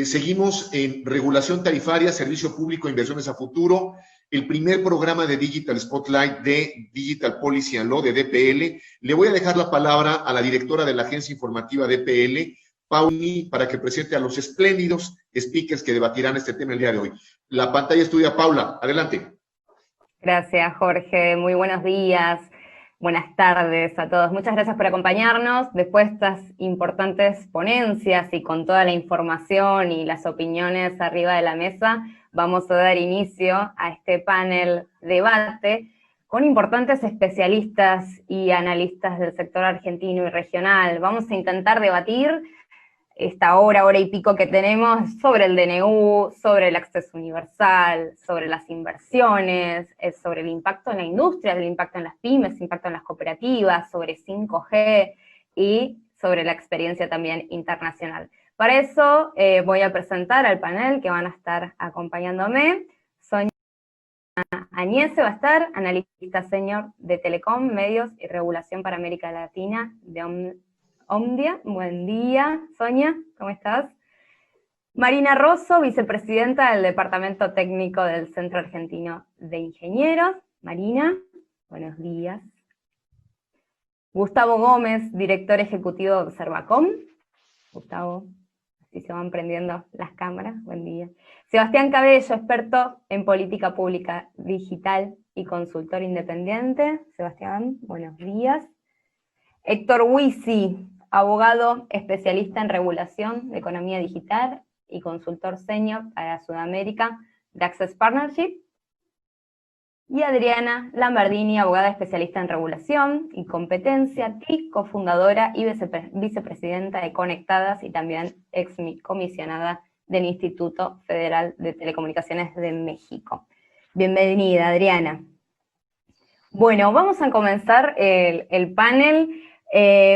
Seguimos en regulación tarifaria, servicio público, inversiones a futuro, el primer programa de Digital Spotlight de Digital Policy and Law de DPL. Le voy a dejar la palabra a la directora de la agencia informativa DPL, Pauli, para que presente a los espléndidos speakers que debatirán este tema el día de hoy. La pantalla es tuya, Paula. Adelante. Gracias, Jorge. Muy buenos días. Buenas tardes a todos. Muchas gracias por acompañarnos. Después de estas importantes ponencias y con toda la información y las opiniones arriba de la mesa, vamos a dar inicio a este panel debate con importantes especialistas y analistas del sector argentino y regional. Vamos a intentar debatir esta hora y pico que tenemos sobre el DNU, sobre el acceso universal, sobre las inversiones, sobre el impacto en la industria, el impacto en las pymes, el impacto en las cooperativas, sobre 5G y sobre la experiencia también internacional. Para eso voy a presentar al panel que van a estar acompañándome. Sonia Añese va a estar, analista senior de Telecom, Medios y Regulación para América Latina de Omdia. Buen día, Sonia, ¿cómo estás? Marina Rosso, vicepresidenta del Departamento Técnico del Centro Argentino de Ingenieros. Marina, buenos días. Gustavo Gómez, director ejecutivo de Observacom. Gustavo, así se van prendiendo las cámaras, buen día. Sebastián Cabello, experto en política pública digital y consultor independiente. Sebastián, buenos días. Héctor Huisi, abogado especialista en regulación de economía digital y consultor senior para Sudamérica de Access Partnership. Y Adriana Lambardini, abogada especialista en regulación y competencia, TIC, cofundadora y vicepresidenta de Conectadas y también excomisionada del Instituto Federal de Telecomunicaciones de México. Bienvenida, Adriana. Bueno, vamos a comenzar el panel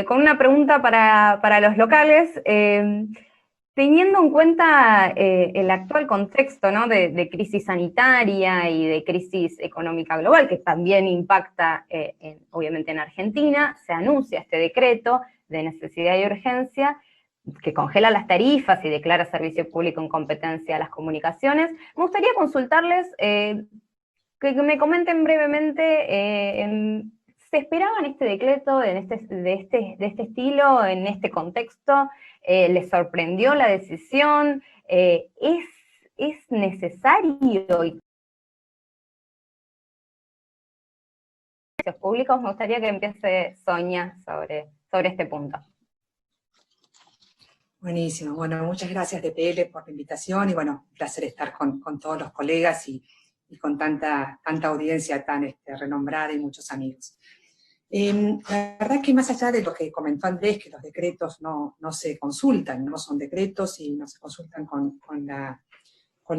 con una pregunta para los locales. Teniendo en cuenta el actual contexto, ¿no?, de crisis sanitaria y de crisis económica global, que también impacta obviamente en Argentina, se anuncia este decreto de necesidad y urgencia que congela las tarifas y declara servicio público en competencia a las comunicaciones. Me gustaría consultarles que me comenten brevemente, ¿se esperaban este decreto de este estilo, en este contexto? ¿Les sorprendió la decisión? ¿Es necesario? Y públicos, me gustaría que empiece Sonia sobre este punto. Buenísimo. Bueno, muchas gracias DPL por la invitación y bueno, un placer estar con todos los colegas y con tanta audiencia tan renombrada y muchos amigos. La verdad que más allá de lo que comentó Andrés, que los decretos no se consultan, no son decretos y no se consultan con la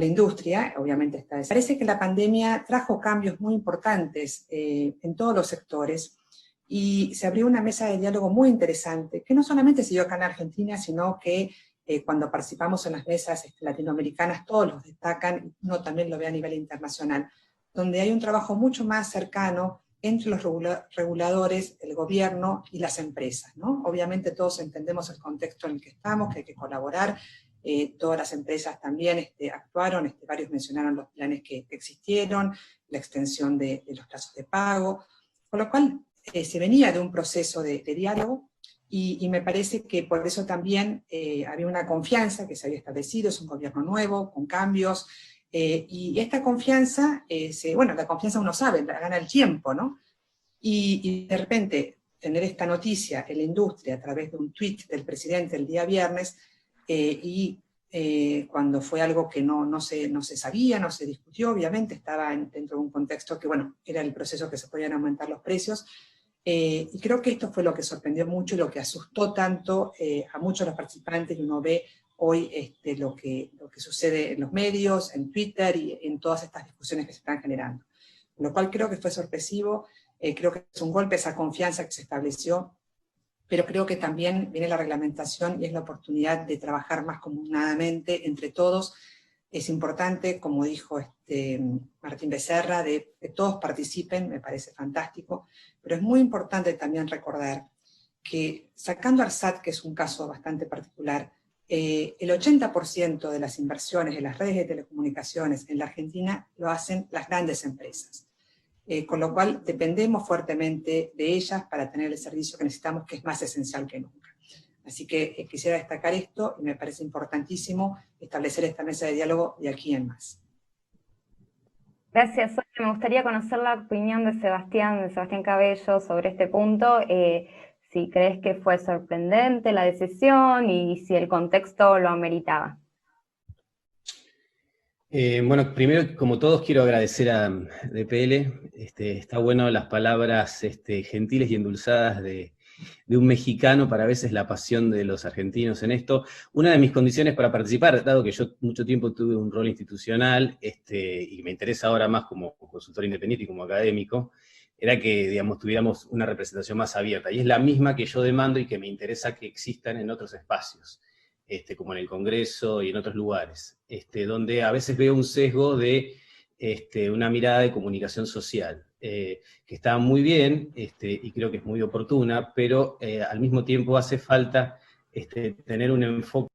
industria, obviamente está eso. Parece que la pandemia trajo cambios muy importantes en todos los sectores y se abrió una mesa de diálogo muy interesante, que no solamente se dio acá en Argentina, sino que cuando participamos en las mesas latinoamericanas, todos los destacan, uno también lo ve a nivel internacional, donde hay un trabajo mucho más cercano entre los reguladores, el gobierno y las empresas, ¿no? Obviamente todos entendemos el contexto en el que estamos, que hay que colaborar, todas las empresas también actuaron, varios mencionaron los planes que existieron, la extensión de los plazos de pago, con lo cual se venía de un proceso de diálogo, y me parece que por eso también había una confianza que se había establecido, es un gobierno nuevo, con cambios, y esta confianza, bueno, la confianza uno sabe, la gana el tiempo, ¿no? Y de repente tener esta noticia en la industria a través de un tuit del presidente el día viernes, cuando fue algo que no se sabía, no se discutió, obviamente estaba dentro de un contexto que, bueno, era el proceso que se podían aumentar los precios, y creo que esto fue lo que sorprendió mucho y lo que asustó tanto a muchos de los participantes, y uno ve hoy lo que sucede en los medios, en Twitter y en todas estas discusiones que se están generando. Lo cual creo que fue sorpresivo, creo que es un golpe esa confianza que se estableció, pero creo que también viene la reglamentación y es la oportunidad de trabajar más comunadamente entre todos. Es importante, como dijo Martín Becerra, de que todos participen, me parece fantástico, pero es muy importante también recordar que, sacando ARSAT, que es un caso bastante particular, el 80% de las inversiones en las redes de telecomunicaciones en la Argentina lo hacen las grandes empresas. Con lo cual dependemos fuertemente de ellas para tener el servicio que necesitamos, que es más esencial que nunca. Así que quisiera destacar esto y me parece importantísimo establecer esta mesa de diálogo de aquí en más. Gracias, Sonia. Me gustaría conocer la opinión de Sebastián Cabello sobre este punto. Si crees que fue sorprendente la decisión y si el contexto lo ameritaba. Bueno, primero, como todos, quiero agradecer a DPL. Está bueno las palabras gentiles y endulzadas de un mexicano para a veces la pasión de los argentinos en esto. Una de mis condiciones para participar, dado que yo mucho tiempo tuve un rol institucional y me interesa ahora más como consultor independiente y como académico, era que, digamos, tuviéramos una representación más abierta. Y es la misma que yo demando y que me interesa que existan en otros espacios, como en el Congreso y en otros lugares, donde a veces veo un sesgo de una mirada de comunicación social, que está muy bien y creo que es muy oportuna, pero al mismo tiempo hace falta tener un enfoque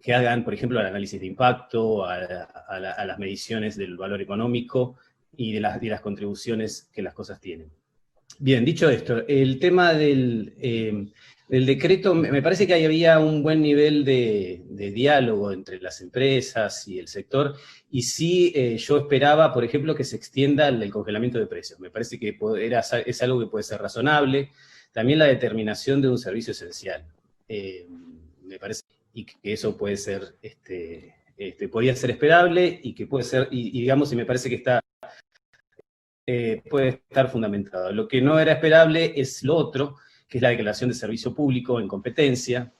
que hagan, por ejemplo, el análisis de impacto, a las mediciones del valor económico y de las contribuciones que las cosas tienen. Bien, dicho esto, el tema del decreto, me parece que ahí había un buen nivel de diálogo entre las empresas y el sector, y sí yo esperaba, por ejemplo, que se extienda el congelamiento de precios. Me parece que es algo que puede ser razonable. También la determinación de un servicio esencial. Me parece y que eso puede ser, podía ser esperable y que puede ser, y digamos, y me parece que está puede estar fundamentado. Lo que no era esperable es lo otro, que es la declaración de servicio público en competencia,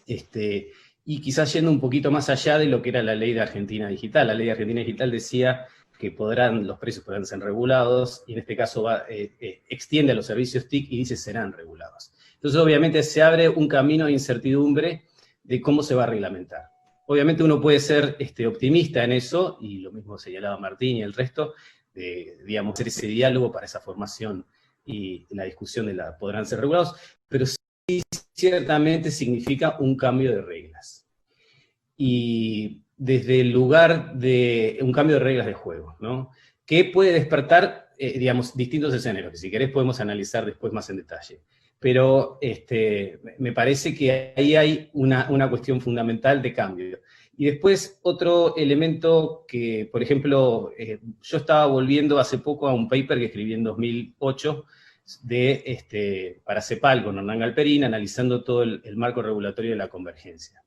y quizás yendo un poquito más allá de lo que era la ley de Argentina Digital. La ley de Argentina Digital decía que los precios podrán ser regulados, y en este caso extiende a los servicios TIC y dice serán regulados. Entonces, obviamente, se abre un camino de incertidumbre de cómo se va a reglamentar. Obviamente uno puede ser optimista en eso, y lo mismo señalaba Martín y el resto, digamos, hacer ese diálogo para esa formación y la discusión de podrán ser regulados, pero sí ciertamente significa un cambio de reglas. Y desde el lugar de un cambio de reglas de juego, ¿no? Que puede despertar, digamos, distintos escenarios, que si querés podemos analizar después más en detalle. Pero me parece que ahí hay una cuestión fundamental de cambio. Y después otro elemento que, por ejemplo, yo estaba volviendo hace poco a un paper que escribí en 2008 para CEPAL con Hernán Galperín, analizando todo el marco regulatorio de la convergencia.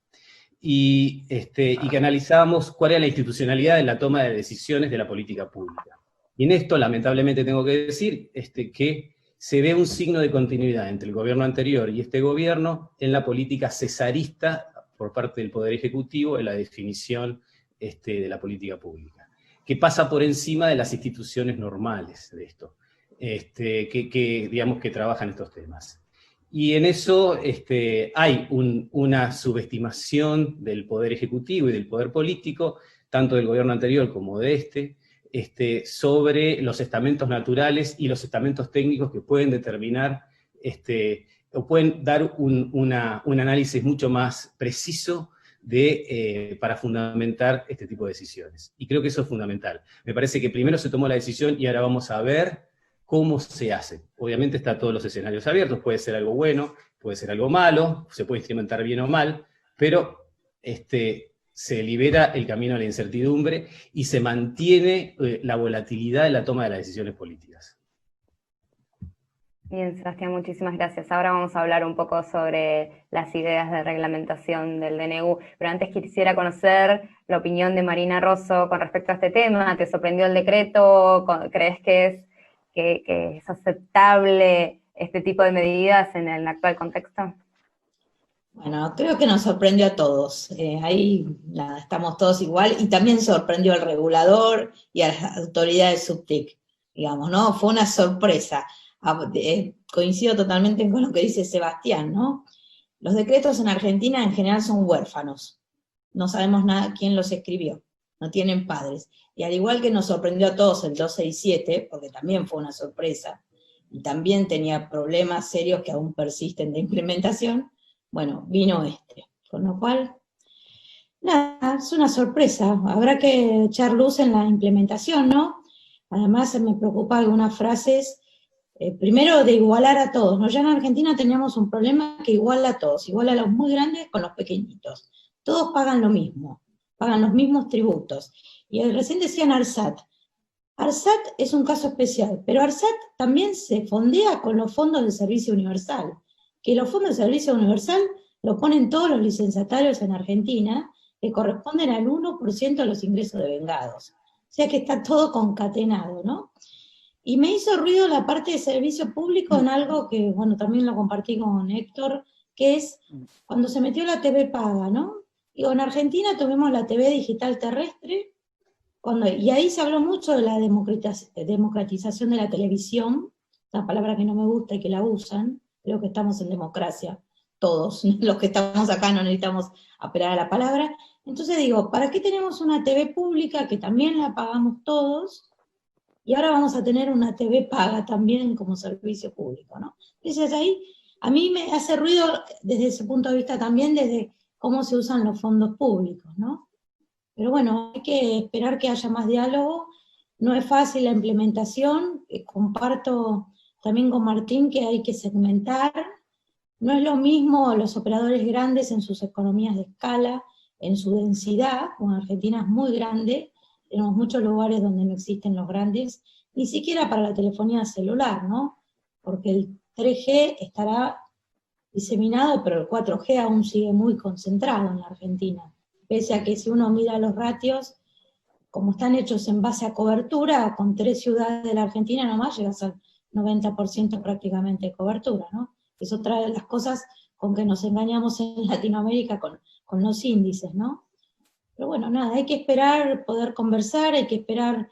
Y que analizábamos cuál era la institucionalidad de la toma de decisiones de la política pública. Y en esto, lamentablemente, tengo que decir que se ve un signo de continuidad entre el gobierno anterior y este gobierno en la política cesarista por parte del Poder Ejecutivo en la definición de la política pública, que pasa por encima de las instituciones normales de esto, digamos que trabajan estos temas. Y en eso hay una subestimación del Poder Ejecutivo y del Poder Político, tanto del gobierno anterior como de sobre los estamentos naturales y los estamentos técnicos que pueden determinar o pueden dar un análisis mucho más preciso para fundamentar este tipo de decisiones. Y creo que eso es fundamental. Me parece que primero se tomó la decisión y ahora vamos a ver cómo se hace. Obviamente está todos los escenarios abiertos, puede ser algo bueno, puede ser algo malo, se puede instrumentar bien o mal, pero se libera el camino a la incertidumbre y se mantiene la volatilidad de la toma de las decisiones políticas. Bien, Sebastián, muchísimas gracias. Ahora vamos a hablar un poco sobre las ideas de reglamentación del DNU, pero antes quisiera conocer la opinión de Marina Rosso con respecto a este tema. ¿Te sorprendió el decreto? ¿Crees que es aceptable este tipo de medidas en el actual contexto? Bueno, creo que nos sorprendió a todos. Ahí estamos todos igual, y también sorprendió al regulador y a las autoridades subtic, digamos, ¿no? Fue una sorpresa. Coincido totalmente con lo que dice Sebastián, ¿no? Los decretos en Argentina en general son huérfanos. No sabemos nada quién los escribió, no tienen padres. Y al igual que nos sorprendió a todos el 267, porque también fue una sorpresa, y también tenía problemas serios que aún persisten de implementación, bueno, vino este. Con lo cual, nada, es una sorpresa. Habrá que echar luz en la implementación, ¿no? Además, me preocupa algunas frases, primero de igualar a todos, ¿no? Ya en Argentina teníamos un problema que iguala a todos, iguala a los muy grandes con los pequeñitos. Todos pagan lo mismo, pagan los mismos tributos. Y recién decían ARSAT. ARSAT es un caso especial, pero ARSAT también se fondea con los fondos del Servicio Universal, que los fondos del Servicio Universal lo ponen todos los licenciatarios en Argentina, que corresponden al 1% de los ingresos devengados. O sea que está todo concatenado, ¿no? Y me hizo ruido la parte de servicio público en algo que, bueno, también lo compartí con Héctor, que es cuando se metió la TV paga, ¿no? Digo, en Argentina tuvimos la TV digital terrestre, y ahí se habló mucho de la democratización de la televisión, una palabra que no me gusta y que la usan, creo que estamos en democracia, todos los que estamos acá no necesitamos apelar a la palabra. Entonces digo, ¿para qué tenemos una TV pública que también la pagamos todos, y ahora vamos a tener una TV paga también como servicio público, ¿no? Entonces ahí, a mí me hace ruido desde ese punto de vista también, desde cómo se usan los fondos públicos, ¿no? Pero bueno, hay que esperar que haya más diálogo, no es fácil la implementación, comparto también con Martín que hay que segmentar, no es lo mismo los operadores grandes en sus economías de escala, en su densidad, como Argentina es muy grande, tenemos muchos lugares donde no existen los grandes, ni siquiera para la telefonía celular, ¿no? Porque el 3G estará diseminado, pero el 4G aún sigue muy concentrado en la Argentina. Pese a que si uno mira los ratios, como están hechos en base a cobertura, con 3 ciudades de la Argentina nomás llegas al 90% prácticamente de cobertura, ¿no? Eso trae las cosas con que nos engañamos en Latinoamérica con los índices, ¿no? Pero bueno, nada, hay que esperar poder conversar, hay que esperar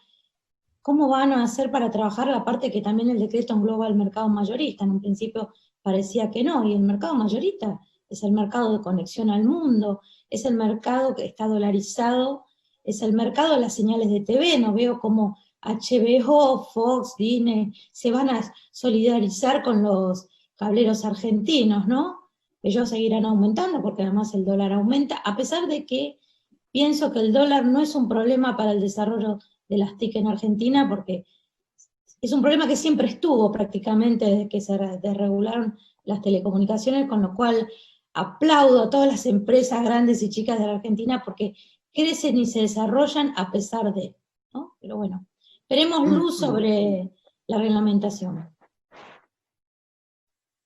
cómo van a hacer para trabajar la parte que también el decreto engloba al mercado mayorista. En un principio parecía que no, y el mercado mayorista es el mercado de conexión al mundo, es el mercado que está dolarizado, es el mercado de las señales de TV, no veo cómo HBO, Fox, Disney se van a solidarizar con los cableros argentinos, ¿no? Ellos seguirán aumentando porque además el dólar aumenta, a pesar de que pienso que el dólar no es un problema para el desarrollo de las TIC en Argentina, porque es un problema que siempre estuvo prácticamente desde que se desregularon las telecomunicaciones, con lo cual aplaudo a todas las empresas grandes y chicas de la Argentina porque crecen y se desarrollan a pesar de, ¿no? Pero bueno, esperemos luz sobre la reglamentación.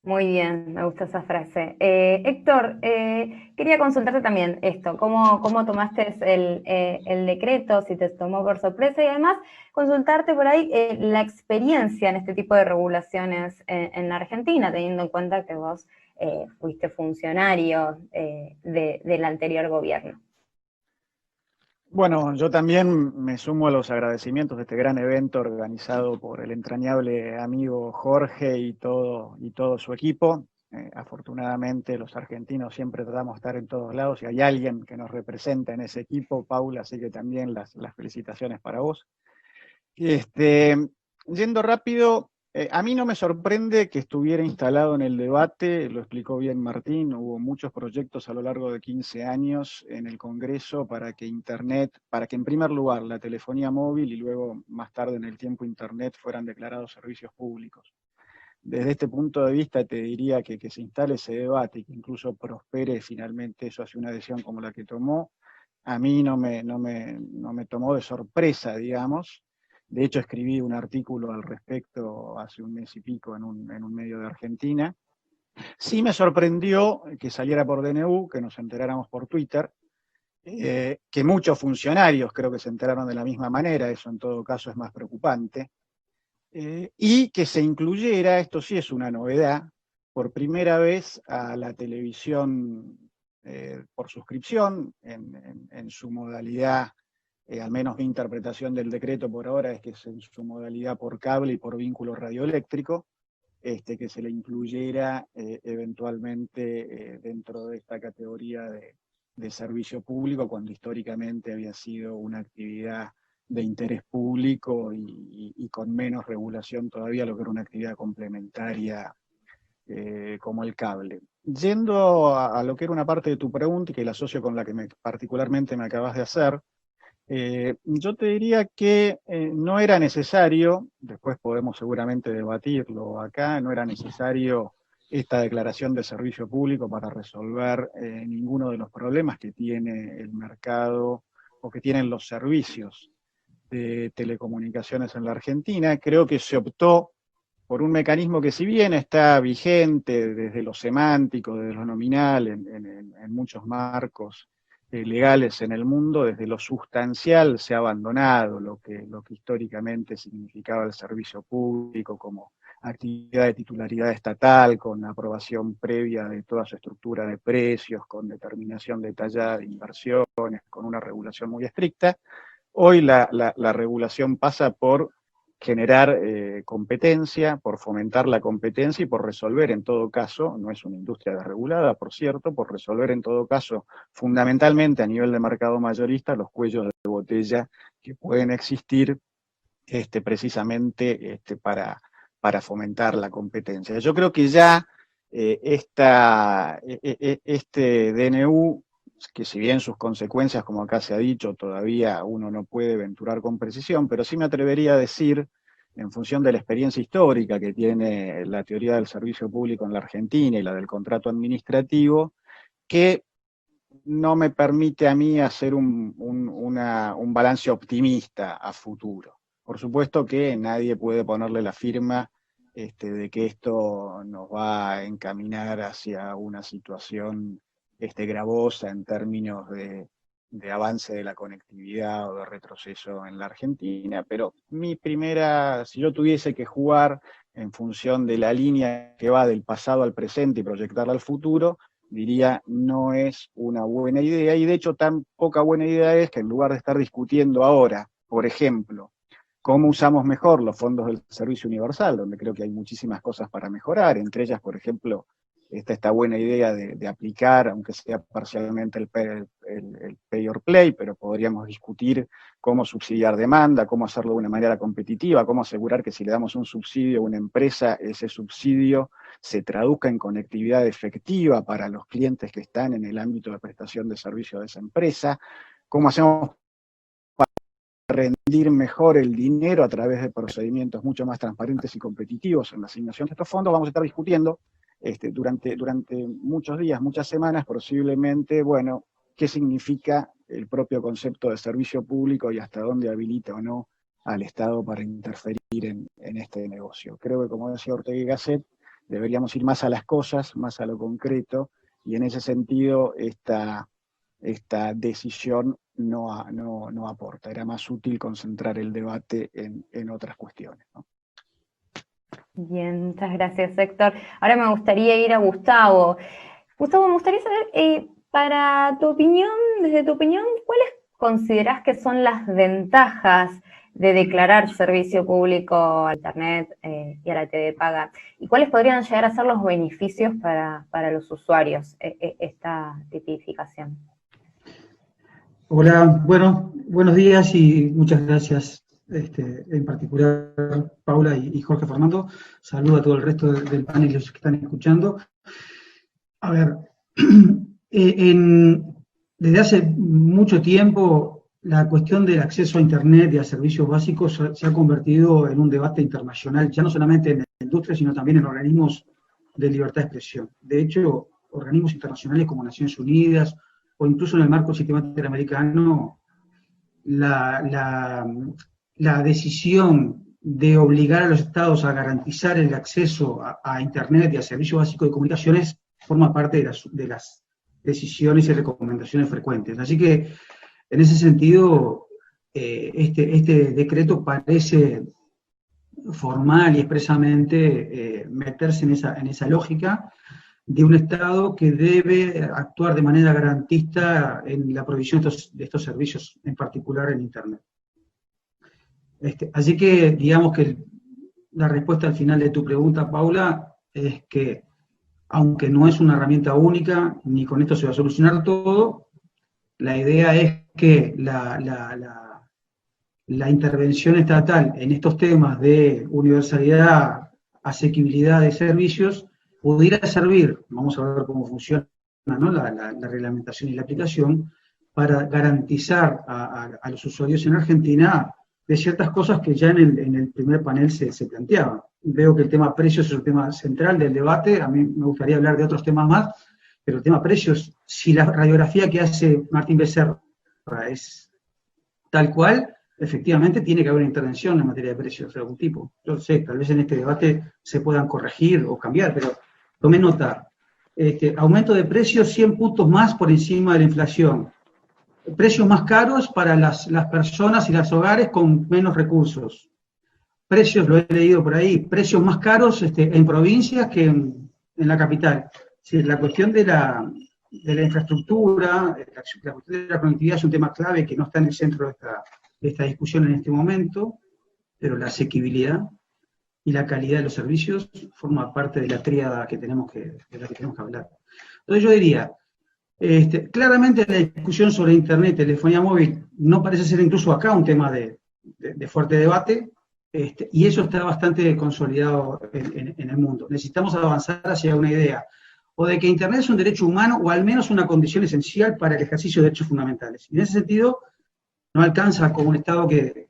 Muy bien, me gusta esa frase. Héctor, quería consultarte también esto, cómo tomaste el decreto, si te tomó por sorpresa, y además consultarte por ahí la experiencia en este tipo de regulaciones en la Argentina, teniendo en cuenta que vos fuiste funcionario del anterior gobierno. Bueno, yo también me sumo a los agradecimientos de este gran evento organizado por el entrañable amigo Jorge y todo su equipo. Afortunadamente los argentinos siempre tratamos de estar en todos lados y hay alguien que nos representa en ese equipo, Paula, así que también las felicitaciones para vos. Yendo rápido, a mí no me sorprende que estuviera instalado en el debate, lo explicó bien Martín, hubo muchos proyectos a lo largo de 15 años en el Congreso para que Internet, para que en primer lugar la telefonía móvil y luego más tarde en el tiempo Internet fueran declarados servicios públicos. Desde este punto de vista te diría que se instale ese debate y que incluso prospere finalmente eso hacia una decisión como la que tomó, a mí no me tomó de sorpresa, digamos. De hecho, escribí un artículo al respecto hace un mes y pico en un medio de Argentina. Sí me sorprendió que saliera por DNU, que nos enteráramos por Twitter, que muchos funcionarios creo que se enteraron de la misma manera, eso en todo caso es más preocupante, y que se incluyera, esto sí es una novedad, por primera vez a la televisión por suscripción, en su modalidad. Al menos mi interpretación del decreto por ahora es que es en su modalidad por cable y por vínculo radioeléctrico, que se le incluyera eventualmente dentro de esta categoría de servicio público, cuando históricamente había sido una actividad de interés público y y con menos regulación todavía lo que era una actividad complementaria como el cable. Yendo a lo que era una parte de tu pregunta y que la asocio con la que particularmente me acabas de hacer, yo te diría que no era necesario, después podemos seguramente debatirlo acá, no era necesario esta declaración de servicio público para resolver ninguno de los problemas que tiene el mercado o que tienen los servicios de telecomunicaciones en la Argentina. Creo que se optó por un mecanismo que, si bien está vigente desde lo semántico, desde lo nominal, en muchos marcos legales en el mundo, desde lo sustancial se ha abandonado lo que históricamente significaba el servicio público como actividad de titularidad estatal, con aprobación previa de toda su estructura de precios, con determinación detallada de inversiones, con una regulación muy estricta. Hoy la regulación pasa por generar competencia, por fomentar la competencia y por resolver en todo caso, no es una industria desregulada, por cierto, por resolver en todo caso, fundamentalmente a nivel de mercado mayorista, los cuellos de botella que pueden existir precisamente para fomentar la competencia. Yo creo que ya este DNU, que si bien sus consecuencias, como acá se ha dicho, todavía uno no puede aventurar con precisión, pero sí me atrevería a decir, en función de la experiencia histórica que tiene la teoría del servicio público en la Argentina y la del contrato administrativo, que no me permite a mí hacer un balance optimista a futuro. Por supuesto que nadie puede ponerle la firma de que esto nos va a encaminar hacia una situación gravosa en términos de avance de la conectividad o de retroceso en la Argentina, pero si yo tuviese que jugar en función de la línea que va del pasado al presente y proyectarla al futuro, diría no es una buena idea, y de hecho tan poca buena idea es que en lugar de estar discutiendo ahora, por ejemplo, cómo usamos mejor los fondos del servicio universal, donde creo que hay muchísimas cosas para mejorar, entre ellas, por ejemplo, esta buena idea de aplicar, aunque sea parcialmente el pay or play, pero podríamos discutir cómo subsidiar demanda, cómo hacerlo de una manera competitiva, cómo asegurar que si le damos un subsidio a una empresa, ese subsidio se traduzca en conectividad efectiva para los clientes que están en el ámbito de prestación de servicio de esa empresa, cómo hacemos para rendir mejor el dinero a través de procedimientos mucho más transparentes y competitivos en la asignación de estos fondos. Vamos a estar discutiendo durante muchos días, muchas semanas, posiblemente, bueno, qué significa el propio concepto de servicio público y hasta dónde habilita o no al Estado para interferir en este negocio. Creo que, como decía Ortega y Gasset, deberíamos ir más a las cosas, más a lo concreto, y en ese sentido esta decisión no aporta. Era más útil concentrar el debate en otras cuestiones, ¿no? Bien, muchas gracias, Héctor. Ahora me gustaría ir a Gustavo. Gustavo, me gustaría saber, para tu opinión, desde tu opinión, ¿cuáles considerás que son las ventajas de declarar servicio público a Internet y a la TV paga? ¿Y cuáles podrían llegar a ser los beneficios para los usuarios, esta tipificación? Hola, buenos días y muchas gracias. En particular Paula y Jorge Fernando, saludo a todo el resto del panel y los que están escuchando. A ver, desde hace mucho tiempo la cuestión del acceso a Internet y a servicios básicos se ha convertido en un debate internacional, ya no solamente en la industria, sino también en organismos de libertad de expresión. De hecho, organismos internacionales como Naciones Unidas o incluso en el marco del sistema interamericano, la decisión de obligar a los estados a garantizar el acceso a Internet y a servicios básicos de comunicaciones forma parte de las decisiones y recomendaciones frecuentes. Así que, en ese sentido, este decreto parece formal y expresamente meterse en esa lógica de un Estado que debe actuar de manera garantista en la provisión de estos servicios, en particular en Internet. Así que, digamos que la respuesta al final de tu pregunta, Paula, es que, aunque no es una herramienta única, ni con esto se va a solucionar todo, la idea es que la la intervención estatal en estos temas de universalidad, asequibilidad de servicios, pudiera servir, vamos a ver cómo funciona, ¿no?, la reglamentación y la aplicación, para garantizar a los usuarios en Argentina de ciertas cosas que ya en el primer panel se planteaban. Veo que el tema precios es un tema central del debate, a mí me gustaría hablar de otros temas más, pero el tema precios, si la radiografía que hace Martín Becerra es tal cual, efectivamente tiene que haber una intervención en materia de precios de algún tipo. Yo sé, tal vez en este debate se puedan corregir o cambiar, pero tomé nota. Aumento de precios 100 puntos más por encima de la inflación. Precios más caros para las personas y los hogares con menos recursos. Precios, lo he leído por ahí, precios más caros en provincias que en la capital. Sí, la cuestión de la infraestructura, la cuestión de la conectividad es un tema clave que no está en el centro de esta discusión en este momento, pero la asequibilidad y la calidad de los servicios forma parte de la tríada de la que tenemos que hablar. Entonces yo diría, claramente la discusión sobre Internet y telefonía móvil no parece ser incluso acá un tema de fuerte debate, y eso está bastante consolidado en el mundo. Necesitamos avanzar hacia una idea, o de que Internet es un derecho humano, o al menos una condición esencial para el ejercicio de derechos fundamentales. Y en ese sentido, no alcanza con un Estado que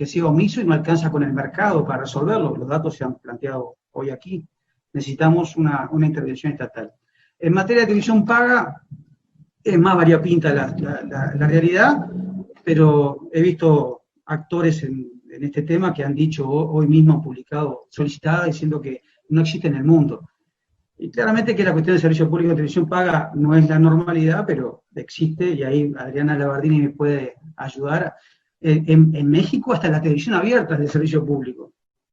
siga omiso, y no alcanza con el mercado para resolverlo. Los datos se han planteado hoy aquí. Necesitamos una intervención estatal. En materia de televisión paga, es más variopinta la realidad, pero he visto actores en este tema que han dicho, hoy mismo han publicado solicitada diciendo que no existe en el mundo. Y claramente que la cuestión del servicio público de televisión paga no es la normalidad, pero existe, y ahí Adriana Labardini me puede ayudar. En México hasta la televisión abierta es de servicio público,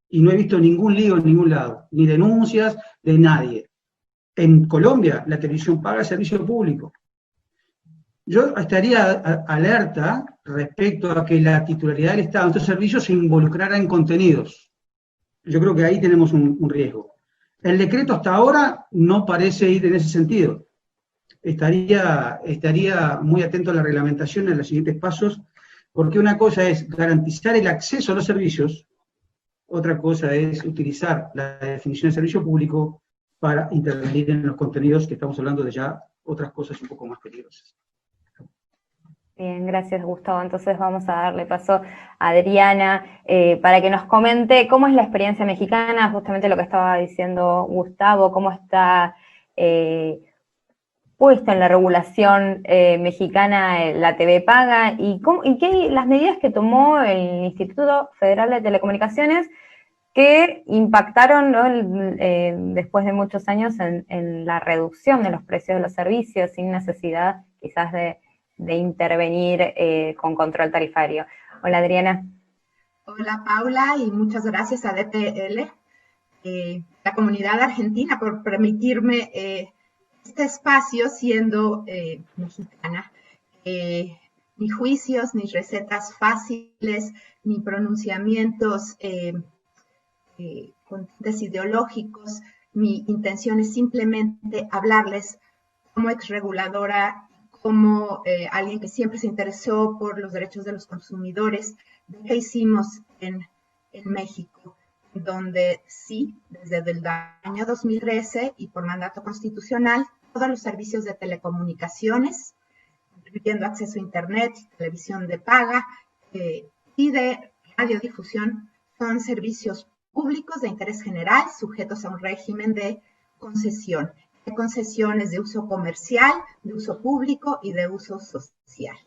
y no he visto ningún lío en ningún lado, ni denuncias de nadie. En Colombia la televisión paga es servicio público. Yo estaría alerta respecto a que la titularidad del Estado en estos servicios se involucrara en contenidos. Yo creo que ahí tenemos un riesgo. El decreto hasta ahora no parece ir en ese sentido. Estaría muy atento a la reglamentación en los siguientes pasos, porque una cosa es garantizar el acceso a los servicios, otra cosa es utilizar la definición de servicio público para intervenir en los contenidos, que estamos hablando de ya otras cosas un poco más peligrosas. Bien, gracias Gustavo. Entonces vamos a darle paso a Adriana para que nos comente cómo es la experiencia mexicana, justamente lo que estaba diciendo Gustavo, cómo está puesto en la regulación mexicana la TV paga y las medidas que tomó el Instituto Federal de Telecomunicaciones que impactaron, ¿no?, después de muchos años en la reducción de los precios de los servicios sin necesidad quizás de intervenir con control tarifario. Hola Adriana. Hola Paula, y muchas gracias a DPL, la comunidad argentina, por permitirme este espacio siendo mexicana. Ni juicios, ni recetas fáciles, ni pronunciamientos con tintes ideológicos. Mi intención es simplemente hablarles como exreguladora, como alguien que siempre se interesó por los derechos de los consumidores, de qué hicimos en México, donde sí, desde el año 2013 y por mandato constitucional, todos los servicios de telecomunicaciones, incluyendo acceso a Internet, televisión de paga y de radiodifusión, son servicios públicos de interés general sujetos a un régimen de concesión. De concesiones de uso comercial, de uso público y de uso social.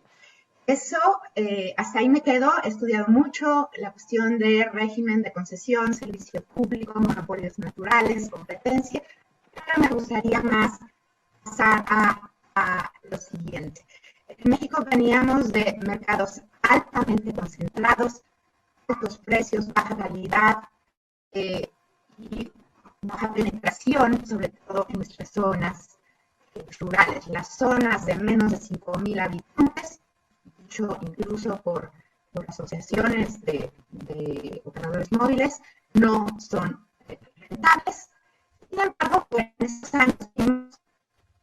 Eso, hasta ahí me quedo. He estudiado mucho la cuestión de régimen de concesión, servicio público, monopolios naturales, competencia. Ahora me gustaría más pasar a lo siguiente. En México veníamos de mercados altamente concentrados, altos precios, baja calidad y baja penetración, sobre todo en nuestras zonas rurales, las zonas de menos de 5.000 habitantes, dicho incluso por asociaciones de operadores móviles, no son rentables. Sin embargo, en estos años tenemos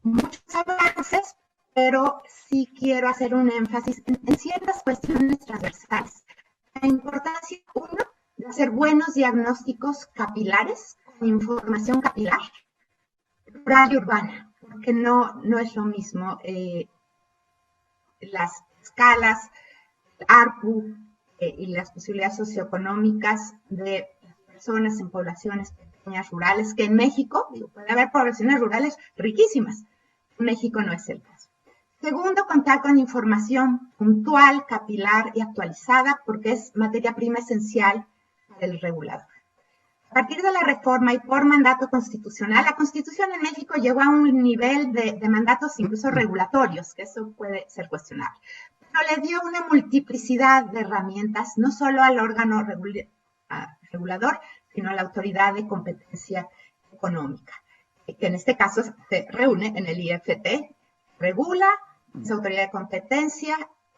muchos avances, pero sí quiero hacer un énfasis en ciertas cuestiones transversales. la importancia, uno, de hacer buenos diagnósticos capilares, con información capilar, rural y urbana, porque no es lo mismo las escalas, el ARPU y las posibilidades socioeconómicas de personas en poblaciones pequeñas rurales, que en México, puede haber poblaciones rurales riquísimas, en México no es el caso. Segundo, contar con información puntual, capilar y actualizada, porque es materia prima esencial del regulador. A partir de la reforma y por mandato constitucional, la Constitución en México llegó a un nivel de mandatos incluso regulatorios, que eso puede ser cuestionable, pero le dio una multiplicidad de herramientas, no solo al órgano regulador, sino a la autoridad de competencia económica, que en este caso se reúne en el IFT, regula esa autoridad de competencia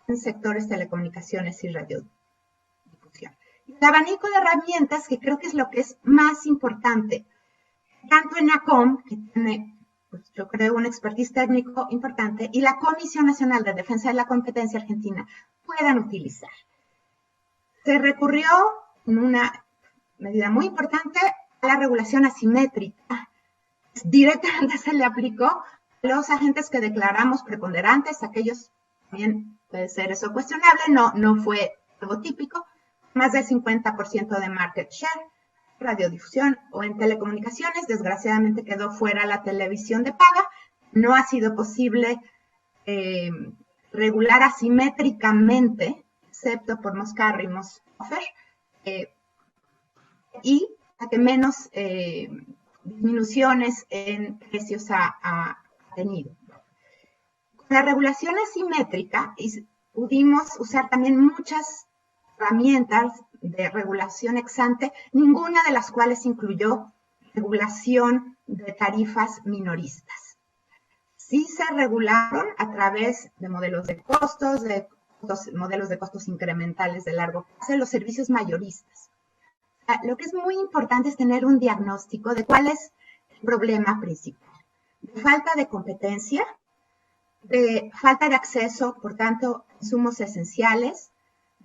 en sectores telecomunicaciones y radiodifusión. El abanico de herramientas, que creo que es lo que es más importante, tanto en ACOM, que tiene, pues, yo creo, un expertise técnico importante, y la Comisión Nacional de Defensa de la Competencia Argentina puedan utilizar. Se recurrió en una medida muy importante a la regulación asimétrica. Directamente se le aplicó a los agentes que declaramos preponderantes, aquellos también puede ser eso cuestionable, no fue algo típico, más del 50% de market share, radiodifusión o en telecomunicaciones. Desgraciadamente quedó fuera la televisión de paga. No ha sido posible regular asimétricamente, excepto por Moscarri y Moscofer, y a que menos disminuciones en precios ha tenido. Con la regulación asimétrica pudimos usar también muchas herramientas de regulación ex ante, ninguna de las cuales incluyó regulación de tarifas minoristas. Sí se regularon a través de modelos de costos, modelos de costos incrementales de largo plazo, los servicios mayoristas. Lo que es muy importante es tener un diagnóstico de cuál es el problema principal. De falta de competencia, de falta de acceso, por tanto, a insumos esenciales,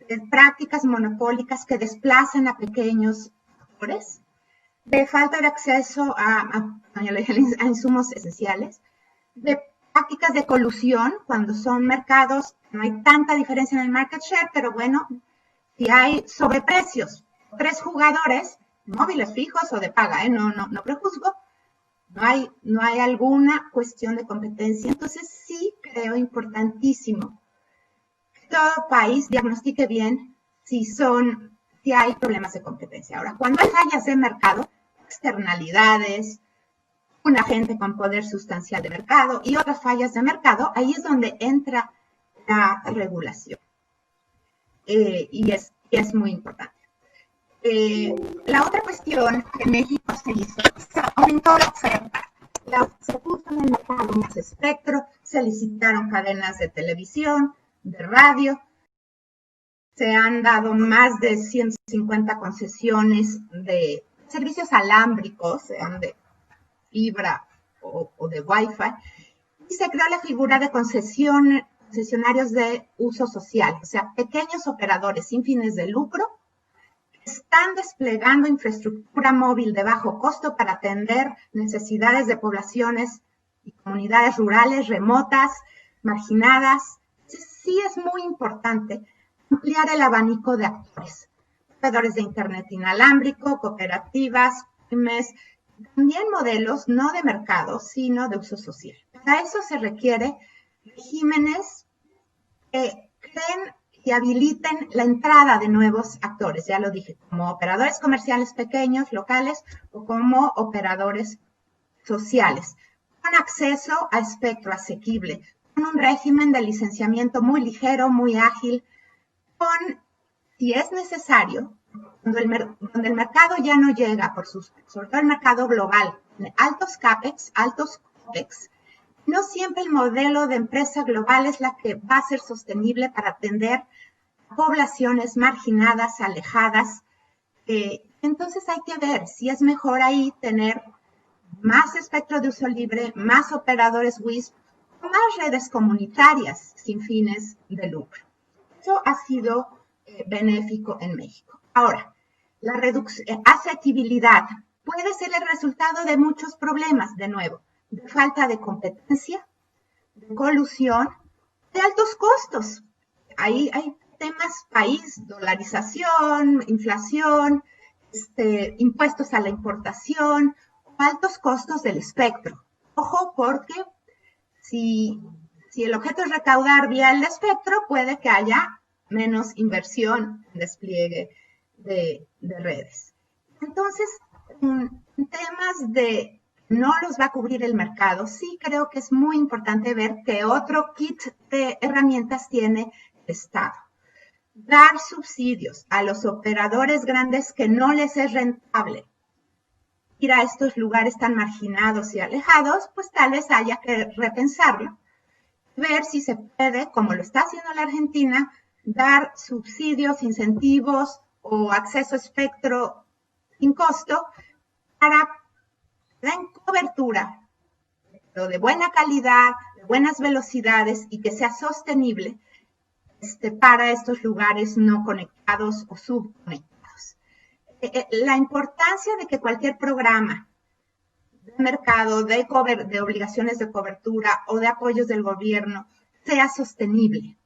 de prácticas monopólicas que desplazan a pequeños actores, de falta de acceso a insumos esenciales, de prácticas de colusión, cuando son mercados, no hay tanta diferencia en el market share, pero bueno, si hay sobreprecios, 3 jugadores, móviles fijos o de paga, no prejuzgo, no hay alguna cuestión de competencia. Entonces sí creo importantísimo que todo país diagnostique bien si hay problemas de competencia. Ahora, cuando hay fallas de mercado, externalidades, un agente con poder sustancial de mercado y otras fallas de mercado, ahí es donde entra la regulación. Y es muy importante. La otra cuestión que en México se hizo, se aumentó la oferta, se puso en el mercado más espectro, se licitaron cadenas de televisión, de radio, se han dado más de 150 concesiones de servicios alámbricos, sean de fibra o de Wi-Fi, y se creó la figura de concesionarios de uso social, o sea, pequeños operadores sin fines de lucro, están desplegando infraestructura móvil de bajo costo para atender necesidades de poblaciones y comunidades rurales, remotas, marginadas. Sí es muy importante ampliar el abanico de actores, proveedores de Internet inalámbrico, cooperativas, pymes, también modelos no de mercado, sino de uso social. Para eso se requiere regímenes que creen y habiliten la entrada de nuevos actores, ya lo dije, como operadores comerciales pequeños, locales, o como operadores sociales, con acceso a espectro asequible, con un régimen de licenciamiento muy ligero, muy ágil, con, si es necesario, donde el mercado ya no llega, sobre todo el mercado global, altos CAPEX, altos COPEX, no siempre el modelo de empresa global es la que va a ser sostenible para atender a poblaciones marginadas, alejadas. Entonces hay que ver si es mejor ahí tener más espectro de uso libre, más operadores WISP, más redes comunitarias sin fines de lucro. Eso ha sido benéfico en México. Ahora, la asequibilidad puede ser el resultado de muchos problemas, de nuevo, de falta de competencia, de colusión, de altos costos. Ahí hay temas país, dolarización, inflación, impuestos a la importación, altos costos del espectro. Ojo, porque si el objeto es recaudar vía el espectro, puede que haya menos inversión en despliegue de redes. Entonces, en temas de no los va a cubrir el mercado, sí creo que es muy importante ver qué otro kit de herramientas tiene el Estado. Dar subsidios a los operadores grandes que no les es rentable ir a estos lugares tan marginados y alejados, pues tal vez haya que repensarlo, ver si se puede, como lo está haciendo la Argentina, dar subsidios, incentivos o acceso a espectro sin costo para dar cobertura, pero de buena calidad, de buenas velocidades y que sea sostenible para estos lugares no conectados o subconectados. La importancia de que cualquier programa de mercado, de obligaciones de cobertura o de apoyos del gobierno sea sostenible.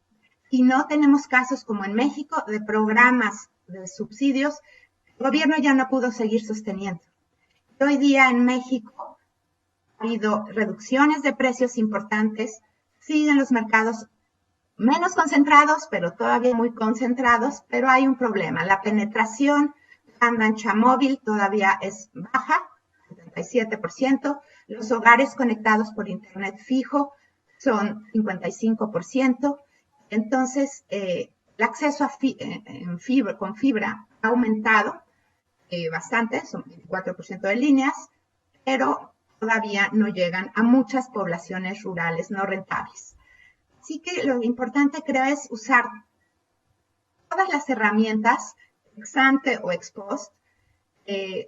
Y no tenemos casos como en México de programas de subsidios que el gobierno ya no pudo seguir sosteniendo. Hoy día en México ha habido reducciones de precios importantes, siguen los mercados menos concentrados, pero todavía muy concentrados, pero hay un problema. La penetración de banda ancha móvil todavía es baja, 77%. Los hogares conectados por internet fijo son 55%. Entonces, el acceso con fibra ha aumentado bastante, son 24% de líneas, pero todavía no llegan a muchas poblaciones rurales no rentables. Así que lo importante creo es usar todas las herramientas, ex ante o ex post,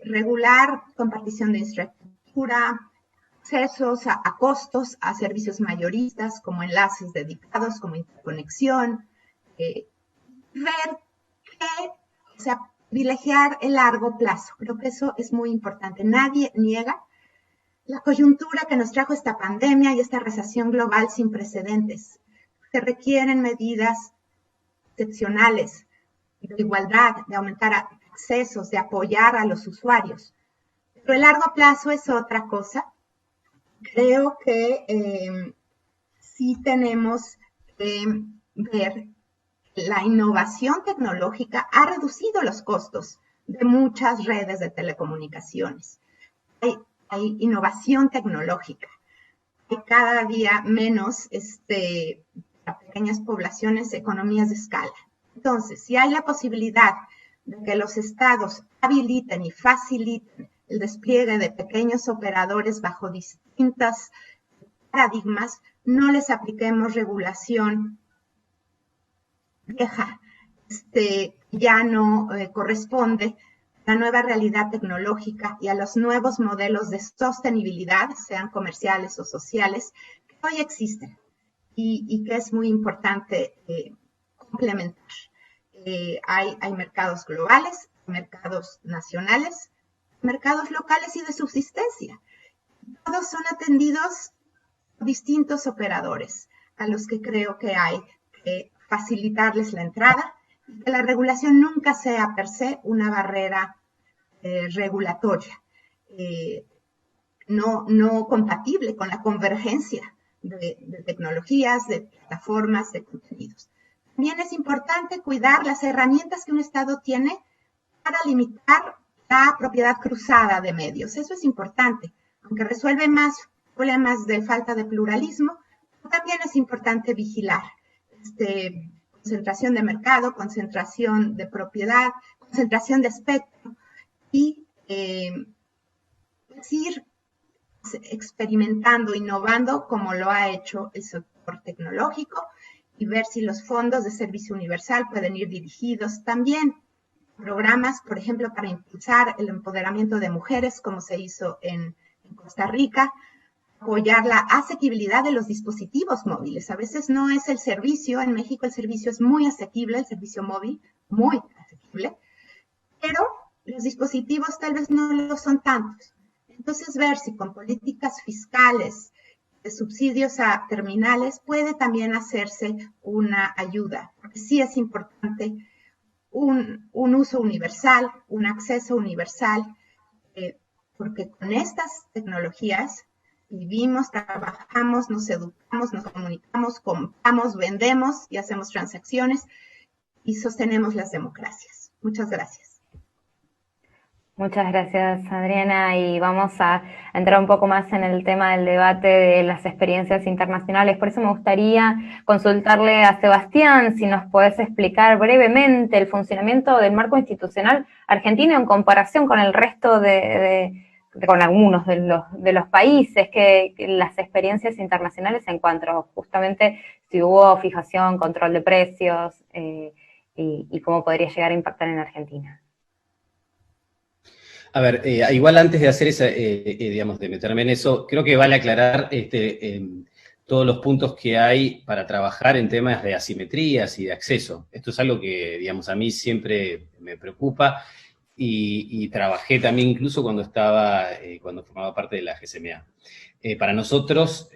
regular compartición de infraestructura, accesos a costos, a servicios mayoristas como enlaces dedicados, como interconexión, ver o sea, privilegiar el largo plazo. Creo que eso es muy importante. Nadie niega la coyuntura que nos trajo esta pandemia y esta recesión global sin precedentes. Se requieren medidas excepcionales de igualdad, de aumentar accesos, de apoyar a los usuarios. Pero el largo plazo es otra cosa. Creo que sí tenemos que ver la innovación tecnológica ha reducido los costos de muchas redes de telecomunicaciones. Hay innovación tecnológica. Hay cada día menos a pequeñas poblaciones, economías de escala. Entonces, si hay la posibilidad de que los estados habiliten y faciliten el despliegue de pequeños operadores bajo distintos paradigmas, no les apliquemos regulación vieja, ya no corresponde a la nueva realidad tecnológica y a los nuevos modelos de sostenibilidad, sean comerciales o sociales, que hoy existen y que es muy importante complementar. Hay mercados globales, mercados nacionales, mercados locales y de subsistencia. Todos son atendidos por distintos operadores a los que creo que hay que facilitarles la entrada y que la regulación nunca sea per se una barrera regulatoria, no compatible con la convergencia de tecnologías, de plataformas, de contenidos. También es importante cuidar las herramientas que un Estado tiene para limitar la propiedad cruzada de medios. Eso es importante, aunque resuelve más problemas de falta de pluralismo, también es importante vigilar concentración de mercado, concentración de propiedad, concentración de espectro y ir experimentando, innovando como lo ha hecho el sector tecnológico y ver si los fondos de servicio universal pueden ir dirigidos también a programas, por ejemplo, para impulsar el empoderamiento de mujeres, como se hizo en Costa Rica, apoyar la asequibilidad de los dispositivos móviles. A veces no es el servicio, en México el servicio es muy asequible, el servicio móvil, muy asequible, pero los dispositivos tal vez no lo son tantos. Entonces, ver si con políticas fiscales, de subsidios a terminales, puede también hacerse una ayuda, porque sí es importante un uso universal, un acceso universal, porque con estas tecnologías vivimos, trabajamos, nos educamos, nos comunicamos, compramos, vendemos y hacemos transacciones y sostenemos las democracias. Muchas gracias. Muchas gracias, Adriana, y vamos a entrar un poco más en el tema del debate de las experiencias internacionales. Por eso me gustaría consultarle a Sebastián si nos podés explicar brevemente el funcionamiento del marco institucional argentino en comparación con el resto con algunos de los países, que las experiencias internacionales en cuanto a justamente si hubo fijación, control de precios y cómo podría llegar a impactar en Argentina. A ver, igual antes de hacer esa, digamos, de meterme en eso, creo que vale aclarar todos los puntos que hay para trabajar en temas de asimetrías y de acceso. Esto es algo que, digamos, a mí siempre me preocupa y trabajé también incluso cuando formaba parte de la GCMA. Para nosotros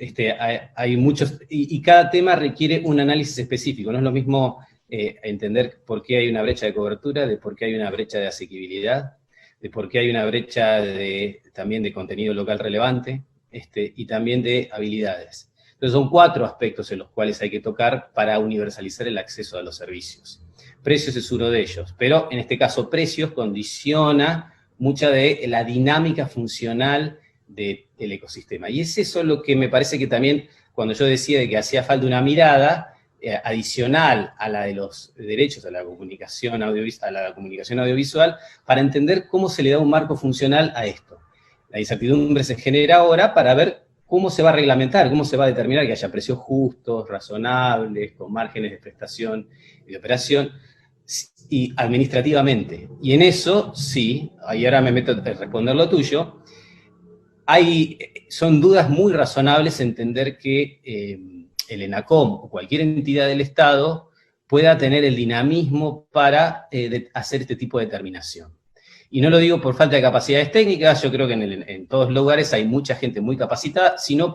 hay muchos, y cada tema requiere un análisis específico. No es lo mismo entender por qué hay una brecha de cobertura, de por qué hay una brecha de asequibilidad, de por qué hay una brecha también de contenido local relevante, y también de habilidades. Entonces son 4 aspectos en los cuales hay que tocar para universalizar el acceso a los servicios. Precios es uno de ellos, pero en este caso precios condiciona mucha de la dinámica funcional del ecosistema. Y es eso lo que me parece que también, cuando yo decía de que hacía falta una mirada adicional a la de los derechos a la comunicación audiovisual, para entender cómo se le da un marco funcional a esto. La incertidumbre se genera ahora para ver cómo se va a reglamentar, cómo se va a determinar que haya precios justos, razonables, con márgenes de prestación y de operación, y administrativamente. Y en eso, sí, ahí ahora me meto a responder lo tuyo, son dudas muy razonables entender que el ENACOM o cualquier entidad del Estado pueda tener el dinamismo para hacer este tipo de determinación. Y no lo digo por falta de capacidades técnicas, yo creo que en todos lugares hay mucha gente muy capacitada, sino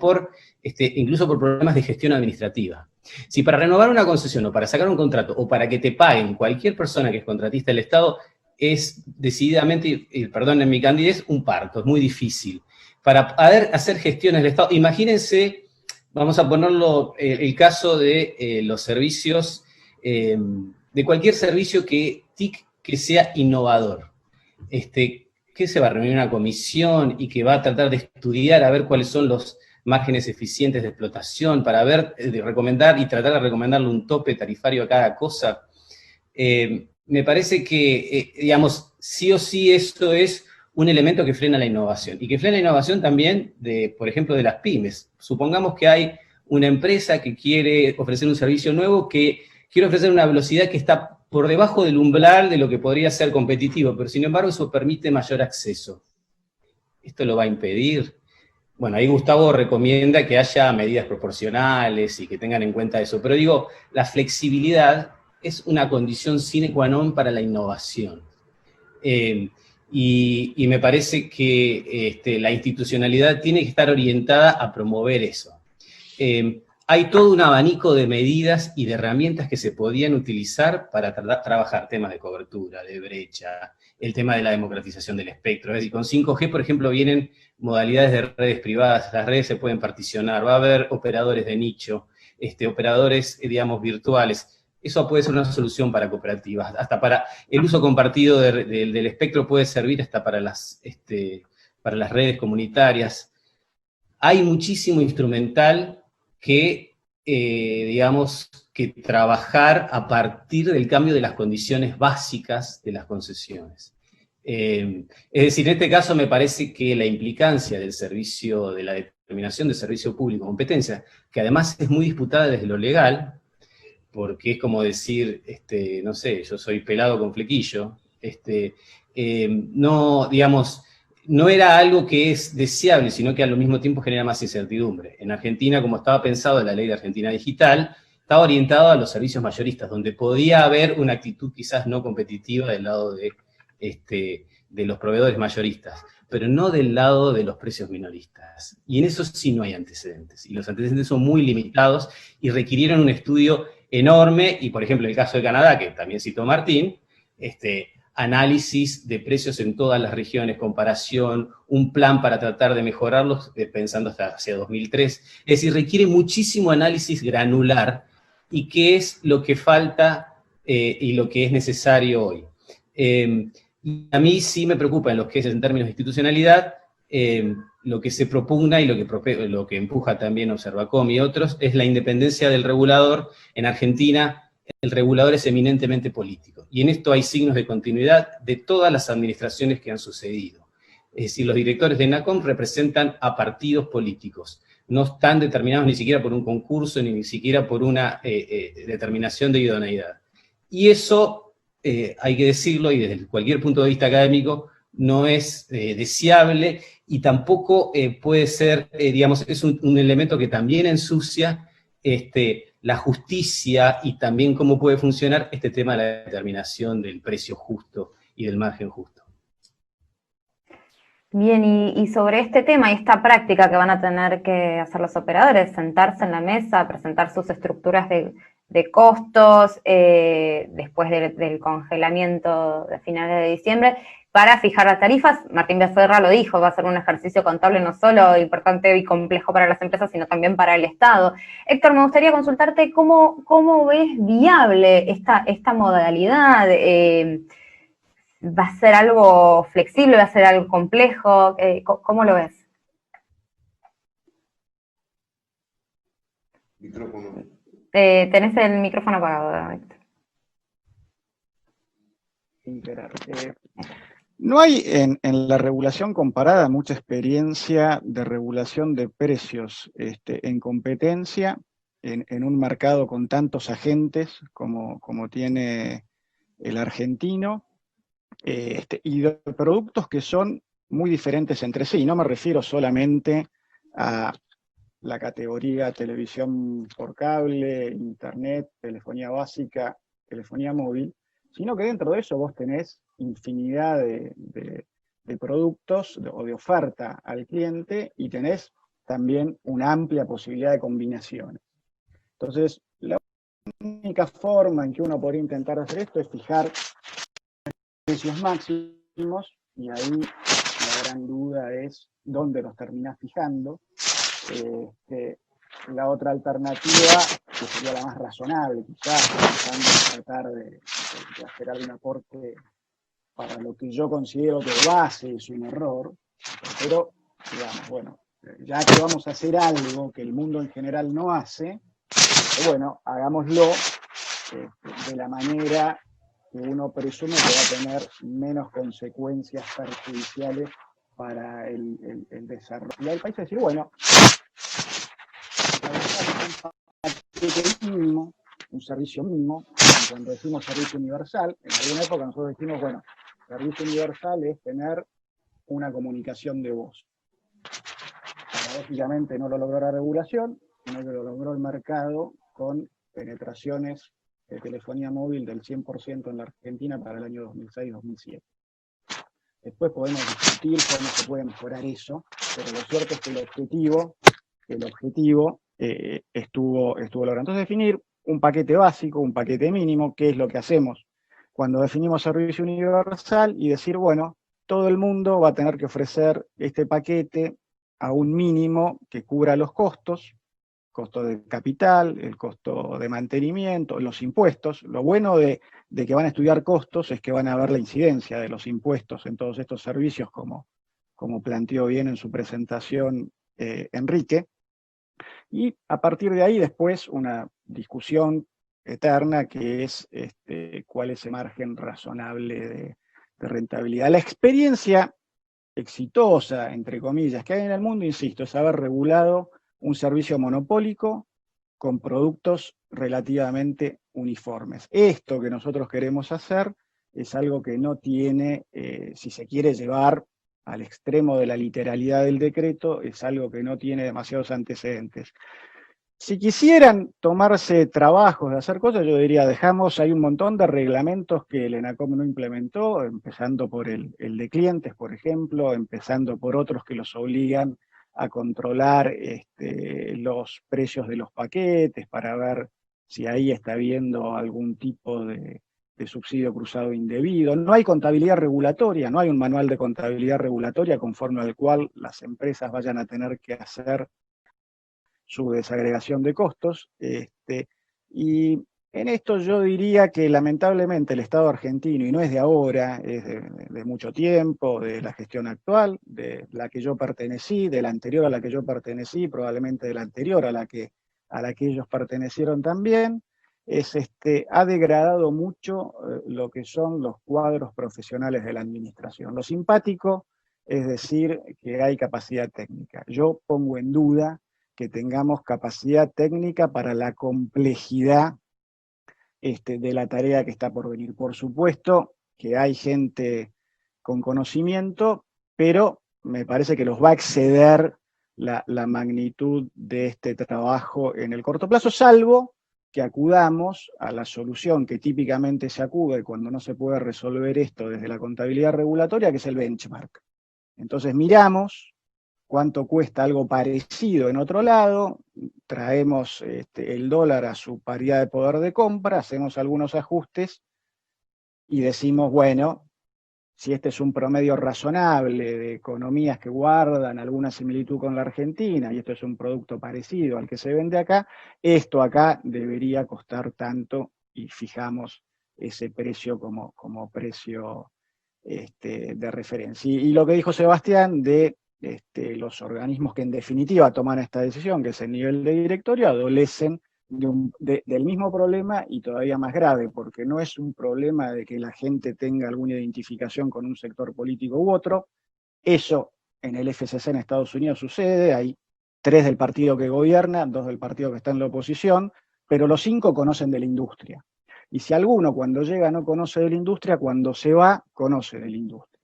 incluso por problemas de gestión administrativa. Si para renovar una concesión o para sacar un contrato o para que te paguen cualquier persona que es contratista del Estado es decididamente, perdonen mi candidez, un parto, es muy difícil. Para poder hacer gestiones del Estado, imagínense. Vamos a ponerlo, el caso de los servicios, de cualquier servicio que sea innovador. Que se va a reunir una comisión y que va a tratar de estudiar a ver cuáles son los márgenes eficientes de explotación para ver, recomendar y tratar de recomendarle un tope tarifario a cada cosa. Me parece que, digamos, sí o sí esto es un elemento que frena la innovación, y que frena la innovación también, por ejemplo, de las pymes. Supongamos que hay una empresa que quiere ofrecer un servicio nuevo, que quiere ofrecer una velocidad que está por debajo del umbral de lo que podría ser competitivo, pero sin embargo eso permite mayor acceso. ¿Esto lo va a impedir? Bueno, ahí Gustavo recomienda que haya medidas proporcionales y que tengan en cuenta eso, pero digo, la flexibilidad es una condición sine qua non para la innovación. Y me parece que la institucionalidad tiene que estar orientada a promover eso. Hay todo un abanico de medidas y de herramientas que se podían utilizar para trabajar temas de cobertura, de brecha, el tema de la democratización del espectro. Es decir, con 5G, por ejemplo, vienen modalidades de redes privadas, las redes se pueden particionar, va a haber operadores de nicho, operadores, digamos, virtuales. Eso puede ser una solución para cooperativas, hasta para el uso compartido del espectro puede servir hasta para las redes comunitarias. Hay muchísimo instrumental que, digamos, que trabajar a partir del cambio de las condiciones básicas de las concesiones. Es decir, en este caso me parece que la implicancia del servicio, de la determinación del servicio público, competencia, que además es muy disputada desde lo legal, porque es como decir, no sé, yo soy pelado con flequillo, no, digamos, no era algo que es deseable, sino que al mismo tiempo genera más incertidumbre. En Argentina, como estaba pensado en la ley de Argentina Digital, estaba orientado a los servicios mayoristas, donde podía haber una actitud quizás no competitiva del lado de los proveedores mayoristas, pero no del lado de los precios minoristas. Y en eso sí no hay antecedentes, y los antecedentes son muy limitados y requirieron un estudio enorme, y por ejemplo, en el caso de Canadá, que también citó Martín, análisis de precios en todas las regiones, comparación, un plan para tratar de mejorarlos, pensando hasta hacia 2003. Es decir, requiere muchísimo análisis granular, y qué es lo que falta y lo que es necesario hoy. Y a mí sí me preocupa en lo que es en términos de institucionalidad, lo que se propugna y lo que empuja también Observacom y otros, es la independencia del regulador. En Argentina, el regulador es eminentemente político, y en esto hay signos de continuidad de todas las administraciones que han sucedido. Es decir, los directores de ENACOM representan a partidos políticos, no están determinados ni siquiera por un concurso, ni siquiera por una determinación de idoneidad. Y eso, hay que decirlo, y desde cualquier punto de vista académico, no es deseable, y tampoco puede ser, digamos, es un elemento que también ensucia la justicia, y también cómo puede funcionar este tema de la determinación del precio justo y del margen justo. Bien, y sobre este tema y esta práctica que van a tener que hacer los operadores, sentarse en la mesa, presentar sus estructuras de costos después del congelamiento de finales de diciembre, para fijar las tarifas. Martín Becerra lo dijo, va a ser un ejercicio contable no solo importante y complejo para las empresas, sino también para el Estado. Héctor, me gustaría consultarte cómo ves viable esta modalidad. ¿Va a ser algo flexible? ¿Va a ser algo complejo? ¿Cómo lo ves? Micrófono. Tenés el micrófono apagado, Héctor. No hay en la regulación comparada mucha experiencia de regulación de precios en competencia, en un mercado con tantos agentes como tiene el argentino, y de productos que son muy diferentes entre sí. Y no me refiero solamente a la categoría televisión por cable, internet, telefonía básica, telefonía móvil, sino que dentro de eso vos tenés infinidad de productos o de oferta al cliente, y tenés también una amplia posibilidad de combinaciones. Entonces, la única forma en que uno podría intentar hacer esto es fijar precios máximos, y ahí la gran duda es dónde los terminás fijando. La otra alternativa, que sería la más razonable, quizás, tratar de hacer algún aporte para lo que yo considero que de base es un error, pero, digamos, bueno, ya que vamos a hacer algo que el mundo en general no hace, bueno, hagámoslo de la manera que uno presume que va a tener menos consecuencias perjudiciales para el desarrollo. Y al país decir, bueno, mínimo, un servicio mínimo. Cuando decimos servicio universal, en alguna época nosotros decimos, bueno, servicio universal es tener una comunicación de voz. Paradójicamente no lo logró la regulación, sino que lo logró el mercado con penetraciones de telefonía móvil del 100% en la Argentina para el año 2006-2007. Después podemos discutir cómo se puede mejorar eso, pero lo cierto es que el objetivo estuvo logrado. Entonces, definir un paquete básico, un paquete mínimo, que es lo que hacemos cuando definimos servicio universal, y decir, bueno, todo el mundo va a tener que ofrecer este paquete a un mínimo que cubra los costos, costo de capital, el costo de mantenimiento, los impuestos. Lo bueno de que van a estudiar costos es que van a ver la incidencia de los impuestos en todos estos servicios, como planteó bien en su presentación Enrique. Y a partir de ahí después una discusión eterna, que es cuál es el margen razonable de rentabilidad. La experiencia exitosa, entre comillas, que hay en el mundo, insisto, es haber regulado un servicio monopólico con productos relativamente uniformes. Esto que nosotros queremos hacer es algo que no tiene, si se quiere llevar al extremo de la literalidad del decreto, es algo que no tiene demasiados antecedentes. Si quisieran tomarse trabajos de hacer cosas, yo diría, hay un montón de reglamentos que el ENACOM no implementó, empezando por el de clientes, por ejemplo, empezando por otros que los obligan a controlar los precios de los paquetes para ver si ahí está habiendo algún tipo de subsidio cruzado indebido. No hay contabilidad regulatoria, no hay un manual de contabilidad regulatoria conforme al cual las empresas vayan a tener que hacer su desagregación de costos, y en esto yo diría que lamentablemente el Estado argentino, y no es de ahora, es de mucho tiempo, de la gestión actual, de la que yo pertenecí, de la anterior a la que yo pertenecí, probablemente de la anterior a la que ellos pertenecieron también, ha degradado mucho lo que son los cuadros profesionales de la administración. Lo simpático es decir que hay capacidad técnica. Yo pongo en duda que tengamos capacidad técnica para la complejidad de la tarea que está por venir. Por supuesto que hay gente con conocimiento, pero me parece que los va a exceder la magnitud de este trabajo en el corto plazo, salvo que acudamos a la solución que típicamente se acude cuando no se puede resolver esto desde la contabilidad regulatoria, que es el benchmark. Entonces miramos cuánto cuesta algo parecido en otro lado, traemos el dólar a su paridad de poder de compra, hacemos algunos ajustes y decimos, bueno, si este es un promedio razonable de economías que guardan alguna similitud con la Argentina y esto es un producto parecido al que se vende acá, esto acá debería costar tanto y fijamos ese precio como precio de referencia. Y lo que dijo Sebastián de los organismos que en definitiva toman esta decisión, que es el nivel de directorio, adolecen del mismo problema y todavía más grave, porque no es un problema de que la gente tenga alguna identificación con un sector político u otro. Eso en el FCC en Estados Unidos sucede, hay 3 del partido que gobierna, 2 del partido que está en la oposición, pero los 5 conocen de la industria. Y si alguno cuando llega no conoce de la industria, cuando se va, conoce de la industria.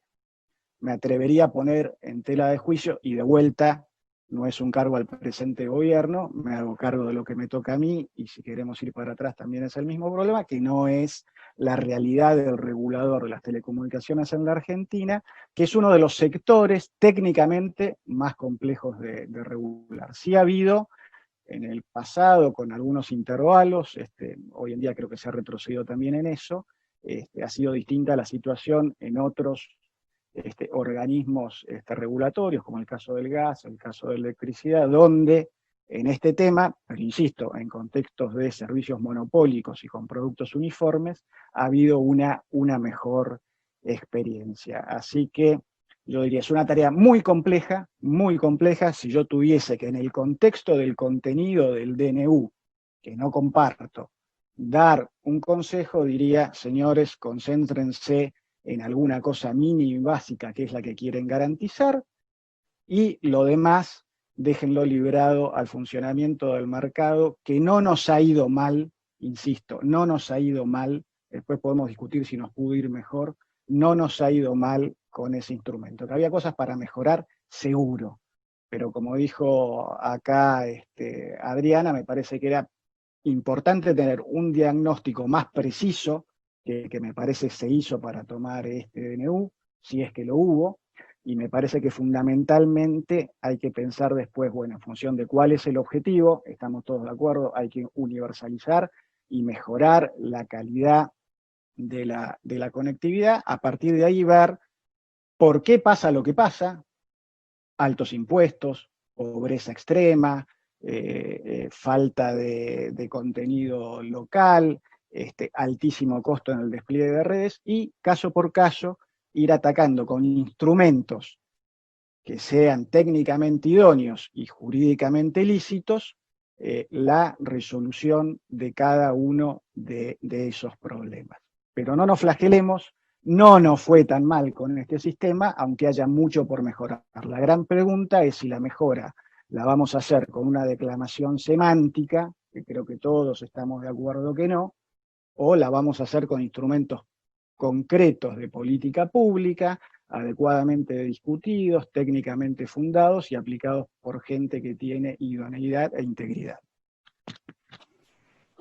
Me atrevería a poner en tela de juicio, y de vuelta, no es un cargo al presente gobierno, me hago cargo de lo que me toca a mí, y si queremos ir para atrás también es el mismo problema, que no es la realidad del regulador de las telecomunicaciones en la Argentina, que es uno de los sectores técnicamente más complejos de regular. Sí ha habido en el pasado, con algunos intervalos, hoy en día creo que se ha retrocedido también en eso, ha sido distinta la situación en otros organismos regulatorios, como el caso del gas, el caso de la electricidad, donde en este tema, pero insisto, en contextos de servicios monopólicos y con productos uniformes, ha habido una mejor experiencia. Así que yo diría, es una tarea muy compleja, si yo tuviese que en el contexto del contenido del DNU, que no comparto, dar un consejo, diría, señores, concéntrense en alguna cosa mínima y básica que es la que quieren garantizar, y lo demás déjenlo librado al funcionamiento del mercado, que no nos ha ido mal, insisto, no nos ha ido mal, después podemos discutir si nos pudo ir mejor, no nos ha ido mal con ese instrumento. Que había cosas para mejorar, seguro, pero como dijo acá Adriana, me parece que era importante tener un diagnóstico más preciso, que me parece se hizo para tomar este DNU, si es que lo hubo, y me parece que fundamentalmente hay que pensar después, bueno, en función de cuál es el objetivo, estamos todos de acuerdo, hay que universalizar y mejorar la calidad de la conectividad, a partir de ahí ver por qué pasa lo que pasa, altos impuestos, pobreza extrema, falta de contenido local, altísimo costo en el despliegue de redes, y caso por caso ir atacando con instrumentos que sean técnicamente idóneos y jurídicamente lícitos la resolución de cada uno de esos problemas. Pero no nos flagelemos, no nos fue tan mal con este sistema, aunque haya mucho por mejorar. La gran pregunta es si la mejora la vamos a hacer con una declamación semántica, que creo que todos estamos de acuerdo que no, o la vamos a hacer con instrumentos concretos de política pública, adecuadamente discutidos, técnicamente fundados y aplicados por gente que tiene idoneidad e integridad.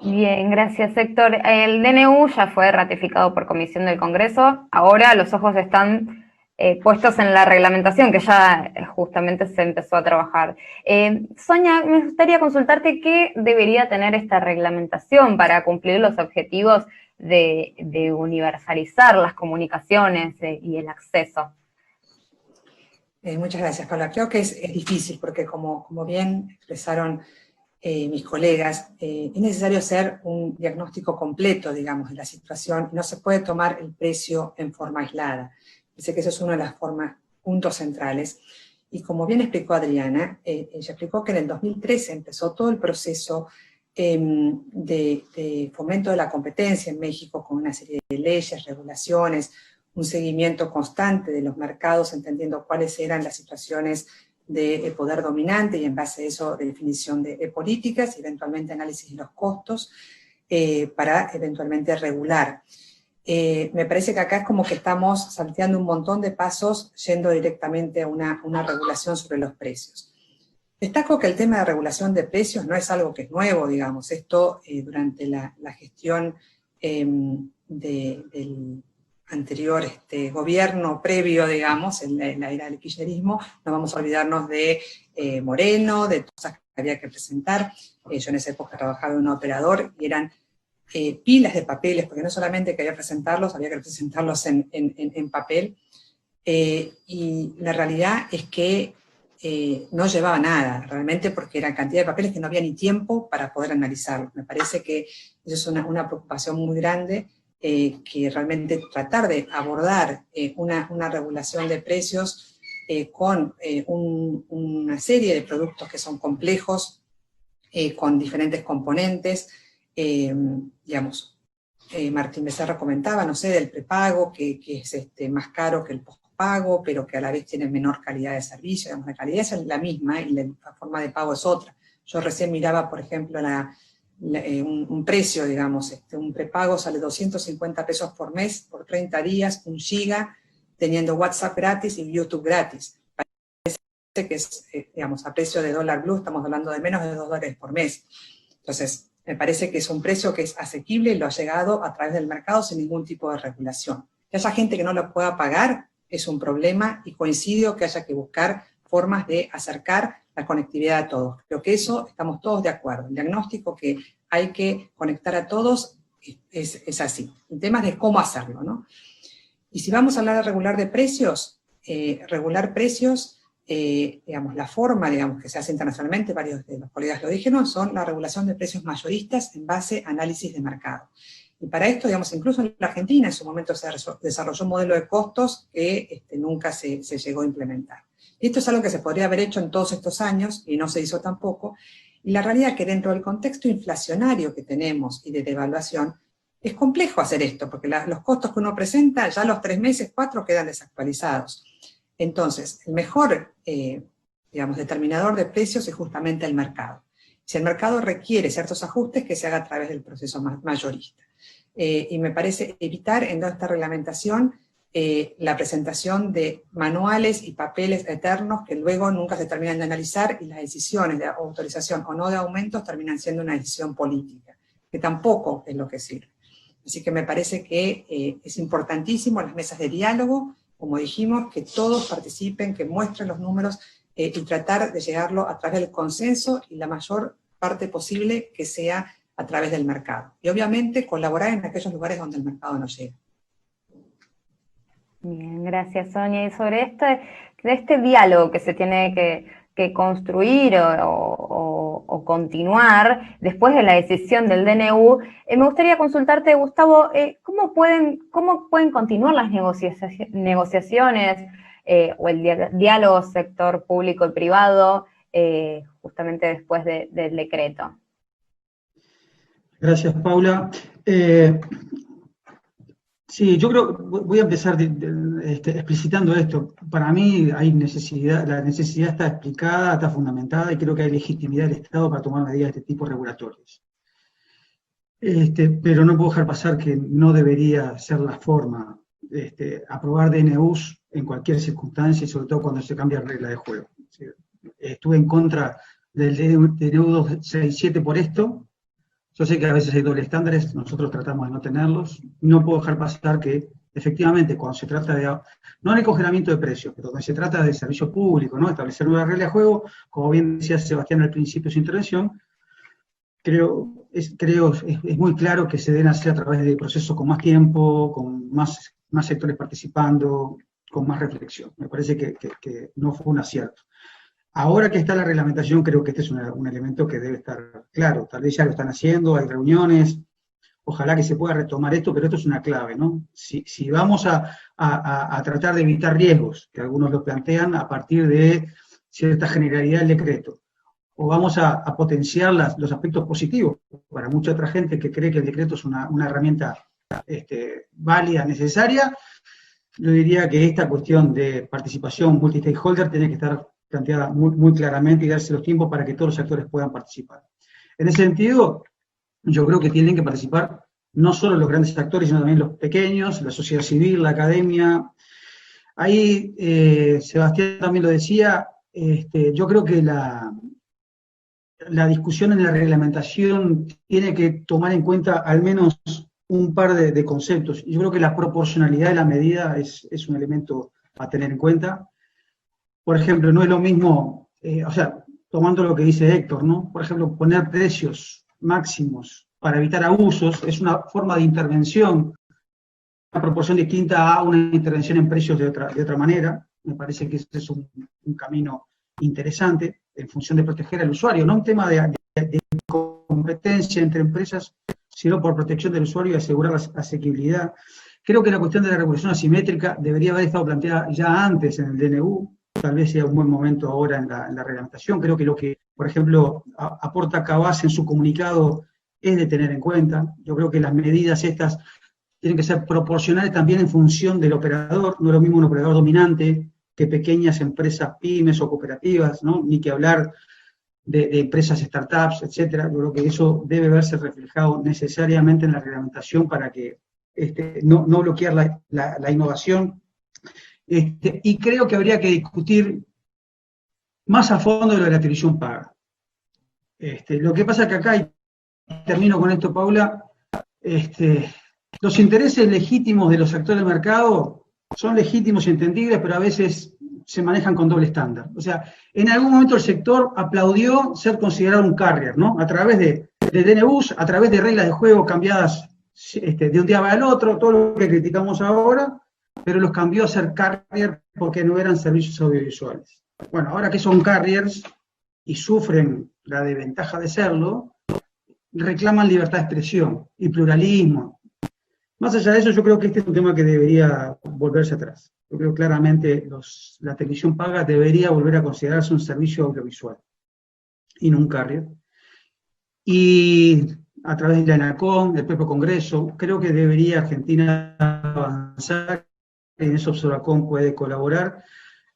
Bien, gracias Héctor. El DNU ya fue ratificado por comisión del Congreso, ahora los ojos están puestos en la reglamentación, que ya justamente se empezó a trabajar. Sonia, me gustaría consultarte qué debería tener esta reglamentación para cumplir los objetivos de universalizar las comunicaciones y el acceso. Muchas gracias, Paula. Creo que es difícil porque como bien expresaron mis colegas, es necesario hacer un diagnóstico completo, digamos, de la situación. No se puede tomar el precio en forma aislada. Dice que eso es uno de los puntos centrales. Y como bien explicó Adriana, ella explicó que en el 2013 empezó todo el proceso de fomento de la competencia en México con una serie de leyes, regulaciones, un seguimiento constante de los mercados, entendiendo cuáles eran las situaciones de poder dominante y en base a eso de definición de políticas y eventualmente análisis de los costos para eventualmente regular. Me parece que acá es como que estamos salteando un montón de pasos yendo directamente a una regulación sobre los precios. Destaco que el tema de regulación de precios no es algo que es nuevo, digamos. Esto durante la gestión del anterior gobierno previo, digamos, en la era del kirchnerismo, no vamos a olvidarnos de Moreno, de cosas que había que presentar. Yo en esa época trabajaba en un operador y eran pilas de papeles, porque no solamente que había que presentarlos en papel, y la realidad es que no llevaba nada, realmente, porque eran cantidad de papeles que no había ni tiempo para poder analizarlos. Me parece que eso es una preocupación muy grande, que realmente tratar de abordar una regulación de precios con una serie de productos que son complejos, con diferentes componentes, digamos, Martín Becerra comentaba, no sé, del prepago, que es más caro que el postpago, pero que a la vez tiene menor calidad de servicio, digamos, la calidad es la misma y la forma de pago es otra. Yo recién miraba, por ejemplo, un precio, digamos, un prepago sale 250 pesos por mes, por 30 días, 1 giga, teniendo WhatsApp gratis y YouTube gratis. Parece que es, digamos, a precio de dólar blue, estamos hablando de menos de $2 por mes. Entonces, me parece que es un precio que es asequible y lo ha llegado a través del mercado sin ningún tipo de regulación. Que haya gente que no lo pueda pagar es un problema y coincido que haya que buscar formas de acercar la conectividad a todos. Creo que eso estamos todos de acuerdo. El diagnóstico que hay que conectar a todos es así. El tema es de cómo hacerlo, ¿no? Y si vamos a hablar de regular precios, digamos, la forma, digamos, que se hace internacionalmente, varios de los colegas lo dijeron, son la regulación de precios mayoristas en base a análisis de mercado. Y para esto, digamos, incluso en la Argentina en su momento se desarrolló un modelo de costos que nunca se llegó a implementar. Y esto es algo que se podría haber hecho en todos estos años y no se hizo tampoco. Y la realidad es que dentro del contexto inflacionario que tenemos y de devaluación, es complejo hacer esto, porque los costos que uno presenta ya a los 3 meses, 4 quedan desactualizados. Entonces, el mejor, digamos, determinador de precios es justamente el mercado. Si el mercado requiere ciertos ajustes, que se haga a través del proceso mayorista. Y me parece evitar en toda esta reglamentación la presentación de manuales y papeles eternos que luego nunca se terminan de analizar y las decisiones de autorización o no de aumentos terminan siendo una decisión política, que tampoco es lo que sirve. Así que me parece que es importantísimo las mesas de diálogo, como dijimos, que todos participen, que muestren los números y tratar de llegarlo a través del consenso y la mayor parte posible que sea a través del mercado. Y obviamente colaborar en aquellos lugares donde el mercado no llega. Bien, gracias Sonia. Y sobre este diálogo que se tiene que construir o continuar después de la decisión del DNU, me gustaría consultarte, Gustavo, ¿cómo pueden continuar las negociaciones o el diálogo sector público y privado justamente después del decreto? Gracias, Paula. Sí, yo creo, voy a empezar explicitando esto. Para mí hay la necesidad está explicada, está fundamentada, y creo que hay legitimidad del Estado para tomar medidas de este tipo regulatorias. Pero no puedo dejar pasar que no debería ser la forma. Aprobar DNUs en cualquier circunstancia y sobre todo cuando se cambia regla de juego. Estuve en contra del DNU 267 por esto. Yo sé que a veces hay doble estándares, nosotros tratamos de no tenerlos. No puedo dejar pasar que, efectivamente, cuando se trata de, no en el congelamiento de precios, pero cuando se trata de servicio público, ¿no? Establecer una regla de juego, como bien decía Sebastián al principio de su intervención, es muy claro que se deben hacer a través de procesos con más tiempo, con más sectores participando, con más reflexión. Me parece que no fue un acierto. Ahora que está la reglamentación, creo que este es un elemento que debe estar claro. Tal vez ya lo están haciendo, hay reuniones, ojalá que se pueda retomar esto, pero esto es una clave, ¿no? Si vamos a tratar de evitar riesgos, que algunos lo plantean a partir de cierta generalidad del decreto, o vamos a potenciar los aspectos positivos para mucha otra gente que cree que el decreto es una herramienta válida, necesaria, yo diría que esta cuestión de participación multi-stakeholder tiene que estar planteada muy, muy claramente y darse los tiempos para que todos los actores puedan participar. En ese sentido, yo creo que tienen que participar no solo los grandes actores, sino también los pequeños, la sociedad civil, la academia. Ahí, Sebastián también lo decía, yo creo que la discusión en la reglamentación tiene que tomar en cuenta al menos un par de conceptos. Yo creo que la proporcionalidad de la medida es un elemento a tener en cuenta. Por ejemplo, no es lo mismo, tomando lo que dice Héctor, ¿no? Por ejemplo, poner precios máximos para evitar abusos es una forma de intervención, una proporción distinta a una intervención en precios de otra manera. Me parece que ese es un camino interesante en función de proteger al usuario, no un tema de competencia entre empresas, sino por protección del usuario y asegurar la asequibilidad. Creo que la cuestión de la regulación asimétrica debería haber estado planteada ya antes en el DNU, tal vez sea un buen momento ahora en la reglamentación. Creo que lo que, por ejemplo, aporta Cabas en su comunicado es de tener en cuenta. Yo creo que las medidas estas tienen que ser proporcionales también en función del operador, no es lo mismo un operador dominante que pequeñas empresas pymes o cooperativas, ¿no? Ni que hablar de empresas startups, etcétera. Yo creo que eso debe verse reflejado necesariamente en la reglamentación para que no bloquear la innovación. Y creo que habría que discutir más a fondo de la televisión paga. Lo que pasa que acá, y termino con esto, Paula, los intereses legítimos de los actores del mercado son legítimos y entendibles, pero a veces se manejan con doble estándar. O sea, en algún momento el sector aplaudió ser considerado un carrier, ¿no? A través de DNUs, a través de reglas de juego cambiadas de un día para el otro, todo lo que criticamos ahora, pero los cambió a ser carrier porque no eran servicios audiovisuales. Bueno, ahora que son carriers y sufren la desventaja de serlo, reclaman libertad de expresión y pluralismo. Más allá de eso, yo creo que este es un tema que debería volverse atrás. Yo creo claramente la televisión paga debería volver a considerarse un servicio audiovisual y no un carrier. Y a través de la ANACOM, del propio Congreso, creo que debería Argentina avanzar, en eso Observacom puede colaborar,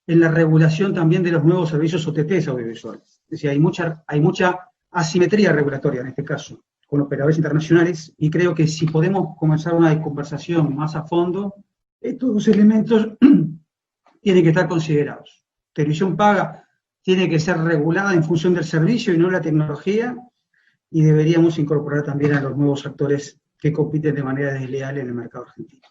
en la regulación también de los nuevos servicios OTTs audiovisuales. Es decir, hay mucha asimetría regulatoria en este caso, con operadores internacionales, y creo que si podemos comenzar una conversación más a fondo, estos dos elementos tienen que estar considerados. Televisión paga tiene que ser regulada en función del servicio y no la tecnología, y deberíamos incorporar también a los nuevos actores que compiten de manera desleal en el mercado argentino.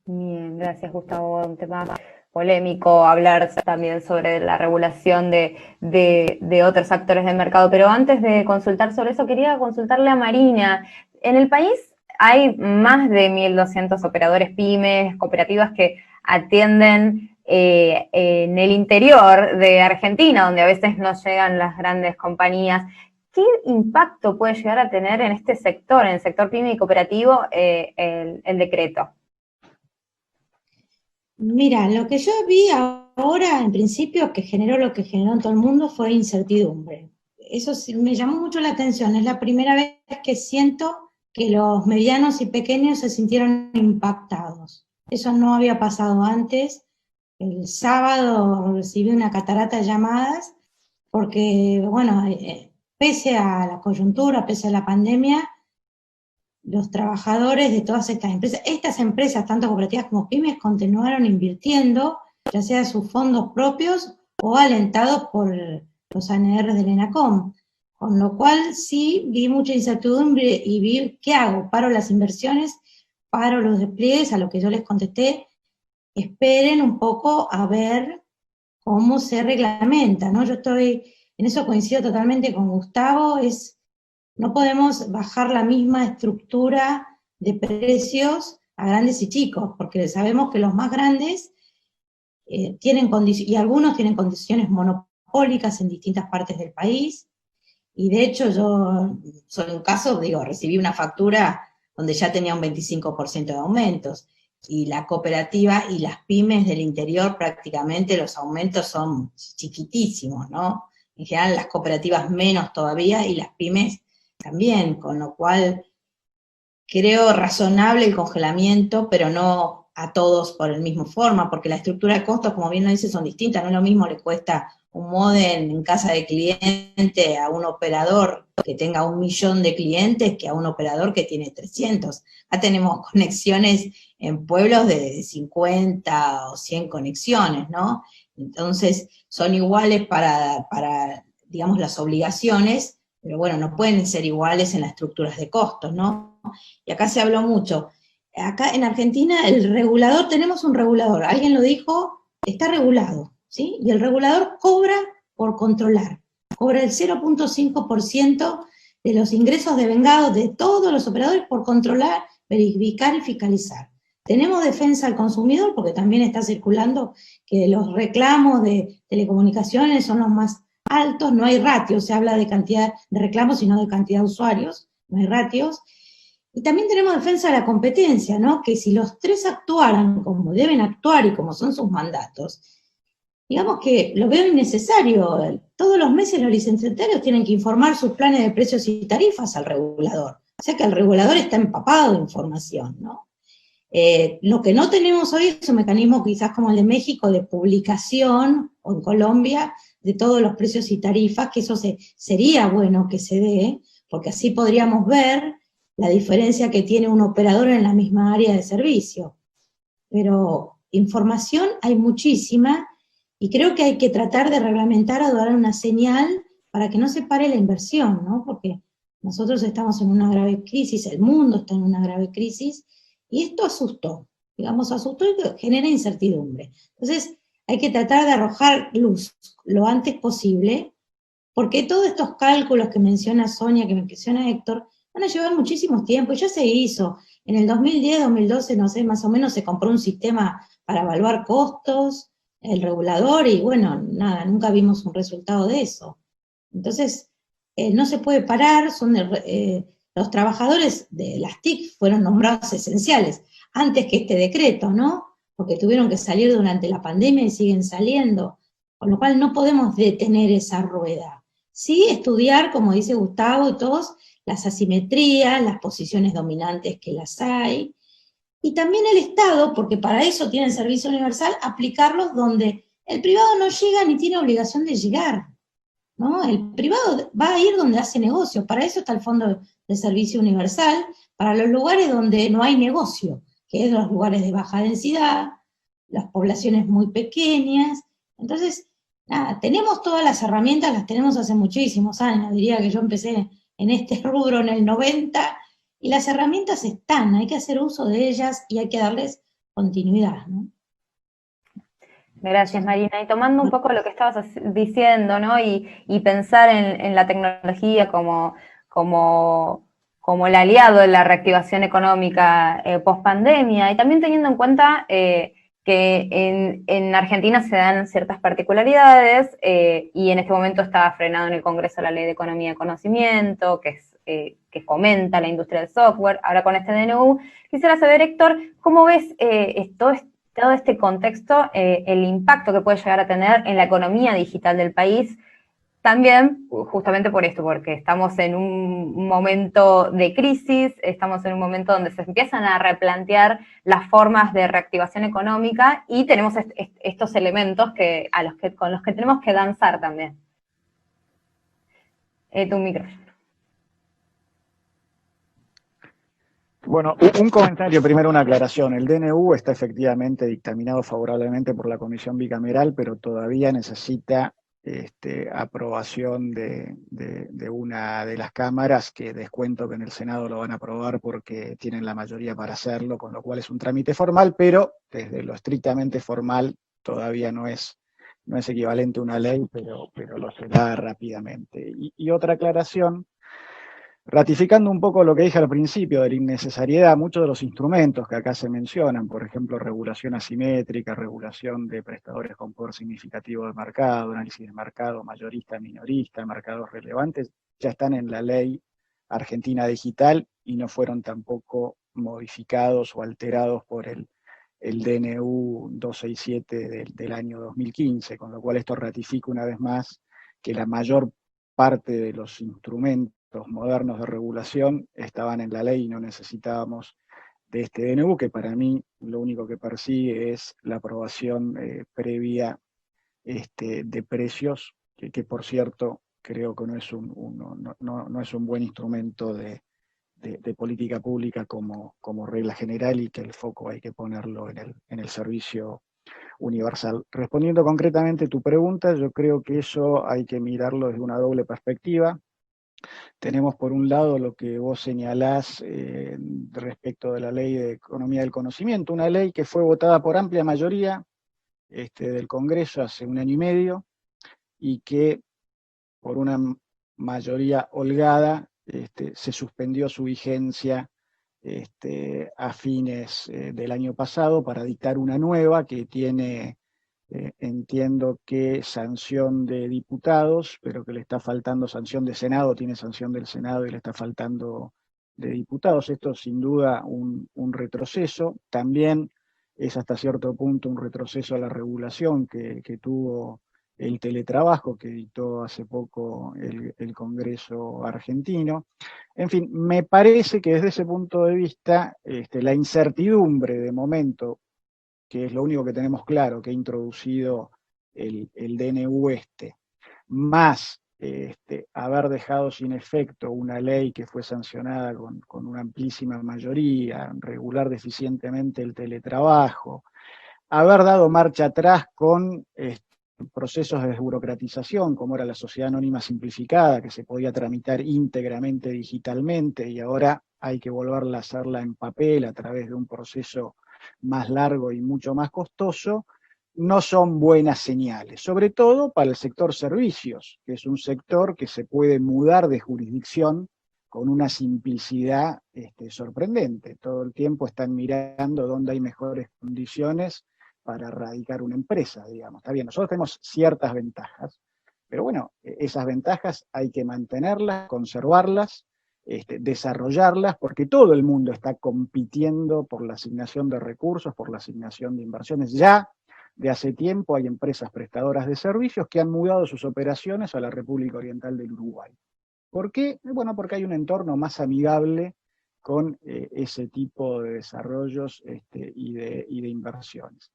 Bien, gracias Gustavo. Un tema polémico hablar también sobre la regulación de otros actores del mercado, pero antes de consultar sobre eso, quería consultarle a Marina. En el país hay más de 1.200 operadores pymes, cooperativas que atienden en el interior de Argentina, donde a veces no llegan las grandes compañías. ¿Qué impacto puede llegar a tener en este sector, en el sector pyme y cooperativo, el decreto? Mira, lo que yo vi ahora, en principio, que generó lo que generó en todo el mundo fue incertidumbre. Eso sí, me llamó mucho la atención. Es la primera vez que siento que los medianos y pequeños se sintieron impactados. Eso no había pasado antes. El sábado recibí una catarata de llamadas porque, bueno, pese a la coyuntura, pese a la pandemia, los trabajadores de todas estas empresas, tanto cooperativas como pymes, continuaron invirtiendo, ya sea sus fondos propios o alentados por los ANR del ENACOM. Con lo cual sí vi mucha incertidumbre y vi, ¿qué hago? Paro las inversiones, paro los despliegues, a lo que yo les contesté, esperen un poco a ver cómo se reglamenta, ¿no? Yo estoy, en eso coincido totalmente con Gustavo, no podemos bajar la misma estructura de precios a grandes y chicos, porque sabemos que los más grandes tienen condiciones, y algunos tienen condiciones monopólicas en distintas partes del país, y de hecho yo, soy un caso, digo, recibí una factura donde ya tenía un 25% de aumentos, y la cooperativa y las pymes del interior prácticamente los aumentos son chiquitísimos, ¿no? En general las cooperativas menos todavía, y las pymes también, con lo cual creo razonable el congelamiento, pero no a todos por el mismo forma, porque la estructura de costos, como bien lo dice, son distintas, no es lo mismo le cuesta un módem en casa de cliente a un operador que tenga 1 millón de clientes que a un operador que tiene 300. Acá tenemos conexiones en pueblos de 50 o 100 conexiones, ¿no? Entonces, son iguales para digamos, las obligaciones, pero bueno, no pueden ser iguales en las estructuras de costos, ¿no? Y acá se habló mucho. Acá en Argentina el regulador, tenemos un regulador, alguien lo dijo, está regulado, ¿sí? Y el regulador cobra por controlar, cobra el 0.5% de los ingresos devengados de todos los operadores por controlar, verificar y fiscalizar. Tenemos defensa al consumidor, porque también está circulando que los reclamos de telecomunicaciones son los más altos, no hay ratios, se habla de cantidad de reclamos, sino de cantidad de usuarios, no hay ratios. Y también tenemos defensa de la competencia, ¿no? Que si los tres actuaran como deben actuar y como son sus mandatos, digamos que lo veo innecesario. Todos los meses los licenciatarios tienen que informar sus planes de precios y tarifas al regulador. O sea que el regulador está empapado de información, ¿no? Lo que no tenemos hoy es un mecanismo quizás como el de México de publicación, o en Colombia, de todos los precios y tarifas, que eso sería bueno que se dé, porque así podríamos ver la diferencia que tiene un operador en la misma área de servicio. Pero información hay muchísima, y creo que hay que tratar de reglamentar o dar una señal para que no se pare la inversión, ¿no? Porque nosotros estamos en una grave crisis, el mundo está en una grave crisis, y esto asustó, digamos, asustó y genera incertidumbre. Entonces, hay que tratar de arrojar luz lo antes posible, porque todos estos cálculos que menciona Sonia, que menciona Héctor, van a llevar muchísimo tiempo, y ya se hizo. En el 2010, 2012, no sé, más o menos se compró un sistema para evaluar costos, el regulador, y bueno, nada, nunca vimos un resultado de eso. Entonces, no se puede parar, los trabajadores de las TIC fueron nombrados esenciales, antes que este decreto, ¿no? Porque tuvieron que salir durante la pandemia y siguen saliendo, con lo cual no podemos detener esa rueda. Sí, estudiar, como dice Gustavo y todos, las asimetrías, las posiciones dominantes que las hay, y también el Estado, porque para eso tiene el servicio universal, aplicarlos donde el privado no llega ni tiene obligación de llegar, ¿no? El privado va a ir donde hace negocio, para eso está el Fondo de Servicio Universal, para los lugares donde no hay negocio, que es los lugares de baja densidad, las poblaciones muy pequeñas. Entonces, nada, tenemos todas las herramientas, las tenemos hace muchísimos años, diría que yo empecé en este rubro en el 90, y las herramientas están, hay que hacer uso de ellas y hay que darles continuidad, ¿no? Gracias, Marina. Y tomando un poco lo que estabas diciendo, ¿no? Y pensar en la tecnología como el aliado de la reactivación económica post-pandemia, y también teniendo en cuenta que en Argentina se dan ciertas particularidades, y en este momento está frenado en el Congreso la Ley de Economía y Conocimiento, que fomenta la industria del software. Ahora con este DNU, quisiera saber, Héctor, ¿cómo ves todo este contexto, el impacto que puede llegar a tener en la economía digital del país? También, justamente por esto, porque estamos en un momento de crisis, estamos en un momento donde se empiezan a replantear las formas de reactivación económica, y tenemos estos elementos con los que tenemos que danzar también. Tu micrófono. Bueno, un comentario, primero una aclaración. El DNU está efectivamente dictaminado favorablemente por la Comisión Bicameral, pero todavía necesita aprobación de una de las cámaras, que descuento que en el Senado lo van a aprobar porque tienen la mayoría para hacerlo, con lo cual es un trámite formal, pero desde lo estrictamente formal todavía no es equivalente a una ley, pero lo será rápidamente. Y otra aclaración, ratificando un poco lo que dije al principio de la innecesariedad, muchos de los instrumentos que acá se mencionan, por ejemplo, regulación asimétrica, regulación de prestadores con poder significativo de mercado, análisis de mercado mayorista, minorista, mercados relevantes, ya están en la ley Argentina Digital y no fueron tampoco modificados o alterados por el DNU 267 del año 2015, con lo cual esto ratifica una vez más que la mayor parte de los instrumentos modernos de regulación estaban en la ley y no necesitábamos de este DNU, que para mí lo único que persigue es la aprobación previa de precios, que por cierto creo que no es un buen instrumento de política pública como regla general, y que el foco hay que ponerlo en el servicio universal. Respondiendo concretamente a tu pregunta, yo creo que eso hay que mirarlo desde una doble perspectiva. Tenemos por un lado lo que vos señalás respecto de la Ley de Economía del Conocimiento, una ley que fue votada por amplia mayoría del Congreso hace 1 año y medio, y que por una mayoría holgada se suspendió su vigencia a fines del año pasado para dictar una nueva que tiene, entiendo que sanción de diputados, pero que le está faltando sanción de Senado, tiene sanción del Senado y le está faltando de diputados. Esto sin duda un retroceso. También es hasta cierto punto un retroceso a la regulación que tuvo el teletrabajo que dictó hace poco el Congreso argentino. En fin, me parece que desde ese punto de vista, la incertidumbre de momento, que es lo único que tenemos claro que ha introducido el DNU más haber dejado sin efecto una ley que fue sancionada con una amplísima mayoría, regular deficientemente el teletrabajo, haber dado marcha atrás con procesos de desburocratización, como era la sociedad anónima simplificada, que se podía tramitar íntegramente digitalmente, y ahora hay que volverla a hacerla en papel a través de un proceso más largo y mucho más costoso, no son buenas señales, sobre todo para el sector servicios, que es un sector que se puede mudar de jurisdicción con una simplicidad sorprendente. Todo el tiempo están mirando dónde hay mejores condiciones para radicar una empresa, digamos. Está bien, nosotros tenemos ciertas ventajas, pero bueno, esas ventajas hay que mantenerlas, conservarlas, desarrollarlas, porque todo el mundo está compitiendo por la asignación de recursos, por la asignación de inversiones. Ya de hace tiempo hay empresas prestadoras de servicios que han mudado sus operaciones a la República Oriental del Uruguay. ¿Por qué? Bueno, porque hay un entorno más amigable con ese tipo de desarrollos y de inversiones.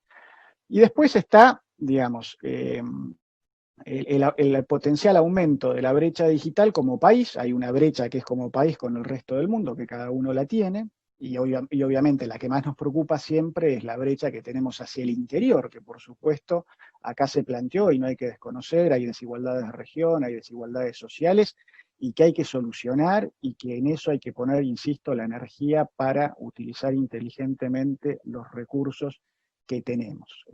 Y después está, digamos, el potencial aumento de la brecha digital como país. Hay una brecha que es como país con el resto del mundo, que cada uno la tiene, y obviamente la que más nos preocupa siempre es la brecha que tenemos hacia el interior, que por supuesto acá se planteó y no hay que desconocer, hay desigualdades de región, hay desigualdades sociales, y que hay que solucionar, y que en eso hay que poner, insisto, la energía para utilizar inteligentemente los recursos que tenemos.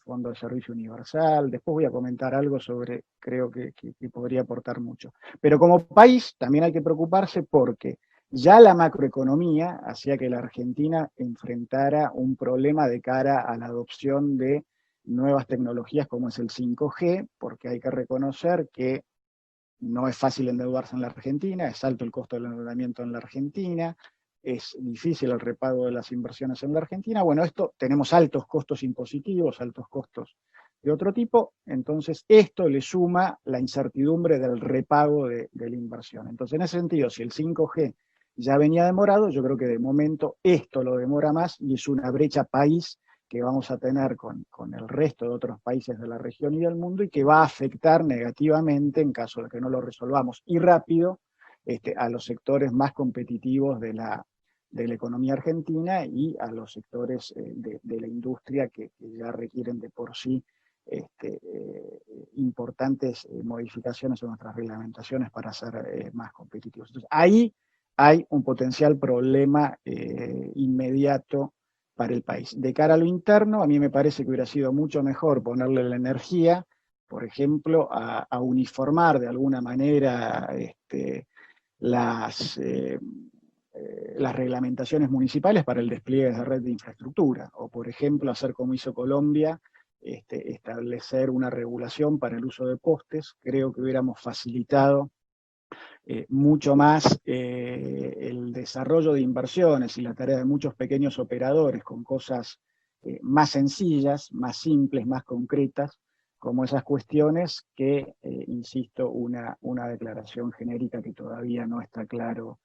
Fondo de Servicio Universal, después voy a comentar algo sobre, creo que podría aportar mucho. Pero como país también hay que preocuparse porque ya la macroeconomía hacía que la Argentina enfrentara un problema de cara a la adopción de nuevas tecnologías como es el 5G, porque hay que reconocer que no es fácil endeudarse en la Argentina, es alto el costo del endeudamiento en la Argentina, es difícil el repago de las inversiones en la Argentina. Bueno, esto tenemos altos costos impositivos, altos costos de otro tipo, entonces esto le suma la incertidumbre del repago de la inversión. Entonces, en ese sentido, si el 5G ya venía demorado, yo creo que de momento esto lo demora más, y es una brecha país que vamos a tener con el resto de otros países de la región y del mundo, y que va a afectar negativamente, en caso de que no lo resolvamos y rápido, a los sectores más competitivos de la de la economía argentina y a los sectores de la industria que ya requieren de por sí importantes modificaciones en nuestras reglamentaciones para ser más competitivos. Entonces, ahí hay un potencial problema inmediato para el país. De cara a lo interno, a mí me parece que hubiera sido mucho mejor ponerle la energía, por ejemplo, a uniformar de alguna manera las reglamentaciones municipales para el despliegue de red de infraestructura, o por ejemplo hacer como hizo Colombia, establecer una regulación para el uso de postes. Creo que hubiéramos facilitado mucho más el desarrollo de inversiones y la tarea de muchos pequeños operadores con cosas más sencillas, más simples, más concretas, como esas cuestiones que, insisto, una declaración genérica que todavía no está claro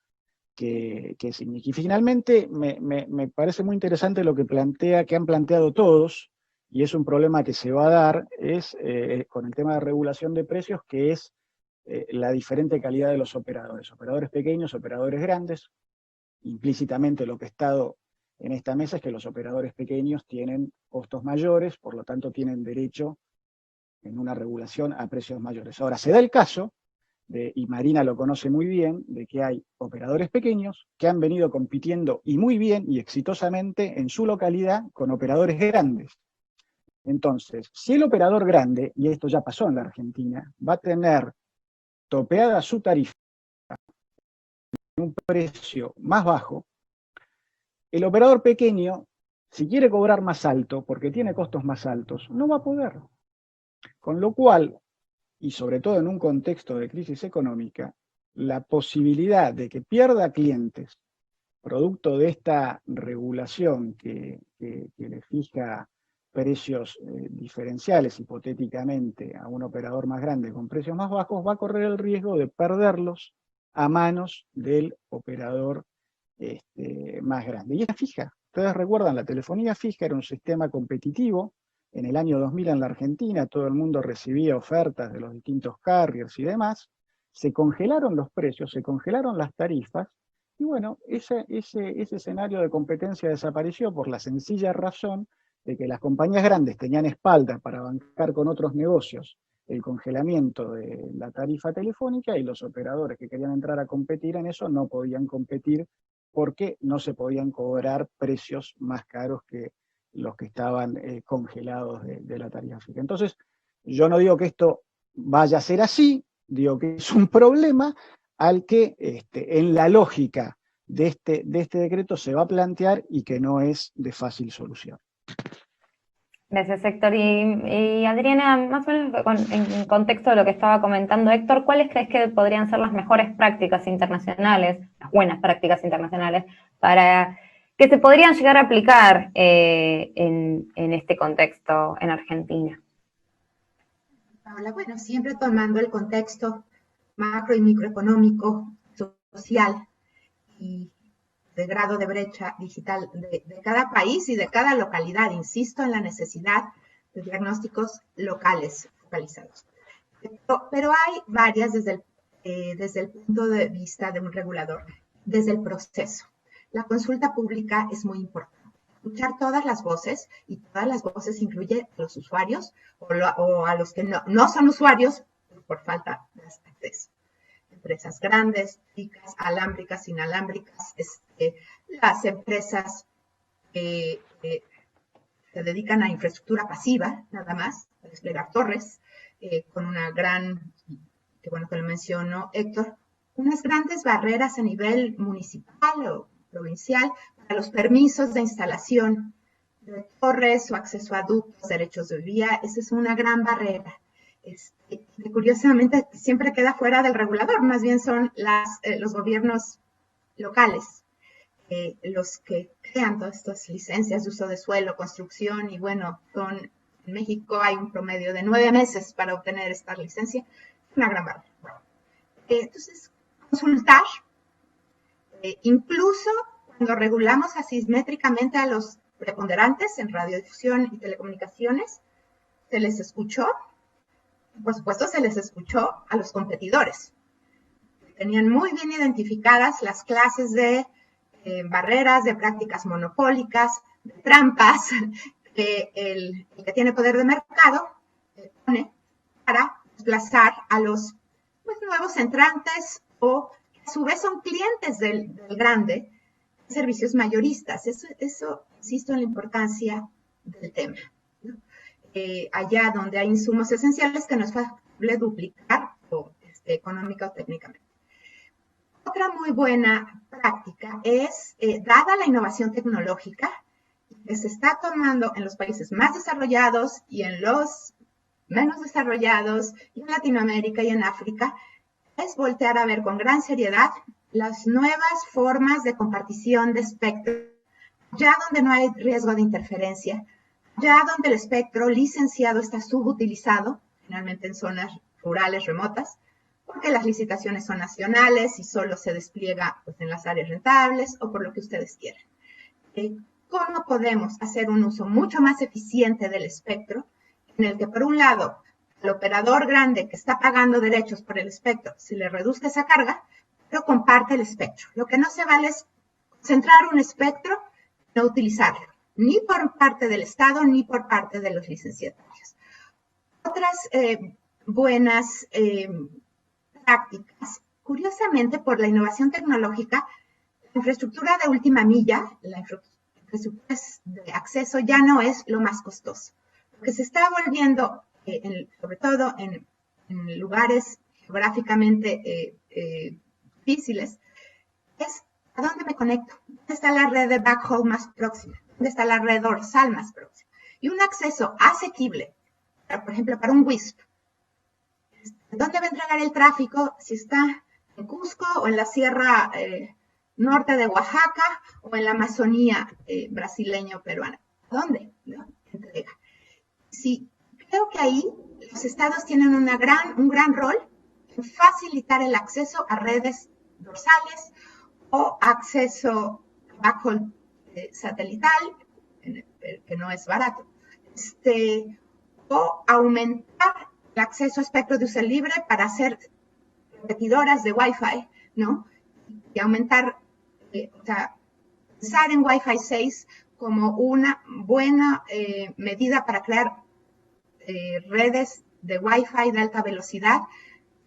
qué significa. Y finalmente, me parece muy interesante lo que han planteado todos, y es un problema que se va a dar, es con el tema de regulación de precios, que es la diferente calidad de los operadores pequeños, operadores grandes. Implícitamente lo que he estado en esta mesa es que los operadores pequeños tienen costos mayores, por lo tanto tienen derecho en una regulación a precios mayores. Ahora, se da el caso, y Marina lo conoce muy bien, de que hay operadores pequeños que han venido compitiendo y muy bien y exitosamente en su localidad con operadores grandes. Entonces, si el operador grande, y esto ya pasó en la Argentina, va a tener topeada su tarifa en un precio más bajo, el operador pequeño, si quiere cobrar más alto, porque tiene costos más altos, no va a poder. Con lo cual, y sobre todo en un contexto de crisis económica, la posibilidad de que pierda clientes producto de esta regulación que le fija precios diferenciales hipotéticamente a un operador más grande con precios más bajos, va a correr el riesgo de perderlos a manos del operador más grande. Y es fija. Ustedes recuerdan, la telefonía fija era un sistema competitivo. En el año 2000 en la Argentina todo el mundo recibía ofertas de los distintos carriers y demás. Se congelaron los precios, se congelaron las tarifas, y bueno, ese escenario de competencia desapareció por la sencilla razón de que las compañías grandes tenían espalda para bancar con otros negocios el congelamiento de la tarifa telefónica, y los operadores que querían entrar a competir en eso no podían competir porque no se podían cobrar precios más caros que los que estaban congelados de la tarifa fija. Entonces, yo no digo que esto vaya a ser así, digo que es un problema al que en la lógica de este decreto se va a plantear y que no es de fácil solución. Gracias, Héctor. Y Adriana, más o menos en contexto de lo que estaba comentando Héctor, ¿cuáles crees que podrían ser las mejores prácticas internacionales, las buenas prácticas internacionales, para que se podrían llegar a aplicar en este contexto en Argentina? Paola, bueno, siempre tomando el contexto macro y microeconómico, social y de grado de brecha digital de cada país y de cada localidad. Insisto en la necesidad de diagnósticos locales focalizados. Pero hay varias desde el punto de vista de un regulador, desde el proceso. La consulta pública es muy importante. Escuchar todas las voces, y todas las voces incluye a los usuarios o a los que no son usuarios por falta de acceso. Empresas grandes, chicas, alámbricas, inalámbricas, las empresas que se dedican a infraestructura pasiva, nada más, a desplegar torres, con una gran, que bueno que lo mencionó Héctor, unas grandes barreras a nivel municipal o provincial para los permisos de instalación de torres o acceso a ductos, derechos de vía. Esa es una gran barrera. Que curiosamente siempre queda fuera del regulador, más bien son los gobiernos locales los que crean todas estas licencias de uso de suelo, construcción, y bueno, en México hay un promedio de 9 meses para obtener esta licencia, una gran barrera. Entonces, consultar, incluso cuando regulamos asimétricamente a los preponderantes en radiodifusión y telecomunicaciones, se les escuchó. Por supuesto, se les escuchó a los competidores. Tenían muy bien identificadas las clases de barreras, de prácticas monopólicas, de trampas que el que tiene poder de mercado pone para desplazar a los nuevos entrantes o que a su vez son clientes del grande, servicios mayoristas. Eso insisto en la importancia del tema, ¿no? Allá donde hay insumos esenciales que no es factible duplicar o económica o técnicamente. Otra muy buena práctica es, dada la innovación tecnológica que se está tomando en los países más desarrollados y en los menos desarrollados, y en Latinoamérica y en África, es voltear a ver con gran seriedad las nuevas formas de compartición de espectro, ya donde no hay riesgo de interferencia, ya donde el espectro licenciado está subutilizado, finalmente en zonas rurales remotas, porque las licitaciones son nacionales y solo se despliega en las áreas rentables o por lo que ustedes quieran. ¿Cómo podemos hacer un uso mucho más eficiente del espectro, en el que por un lado el operador grande que está pagando derechos por el espectro se le reduzca esa carga, pero comparte el espectro? Lo que no se vale es centrar un espectro y no utilizarlo, ni por parte del Estado ni por parte de los licenciatarios. Otras buenas prácticas, curiosamente por la innovación tecnológica, la infraestructura de última milla, la infraestructura de acceso ya no es lo más costoso. Lo que se está volviendo, sobre todo en lugares geográficamente difíciles, es ¿a dónde me conecto? ¿Dónde está la red de backhaul más próxima? ¿Dónde está la red dorsal más próxima? Y un acceso asequible, por ejemplo, para un WISP. ¿Dónde va a entregar el tráfico? Si está en Cusco o en la sierra norte de Oaxaca o en la Amazonía brasileño-peruana. ¿Dónde? ¿No? Entrega. Sí, creo que ahí los estados tienen un gran rol en facilitar el acceso a redes dorsales o acceso a backhaul satelital, que no es barato, o aumentar el acceso a espectro de uso libre para hacer repetidoras de Wi-Fi, ¿no? Y aumentar, o sea, pensar en Wi-Fi 6 como una buena medida para crear redes de Wi-Fi de alta velocidad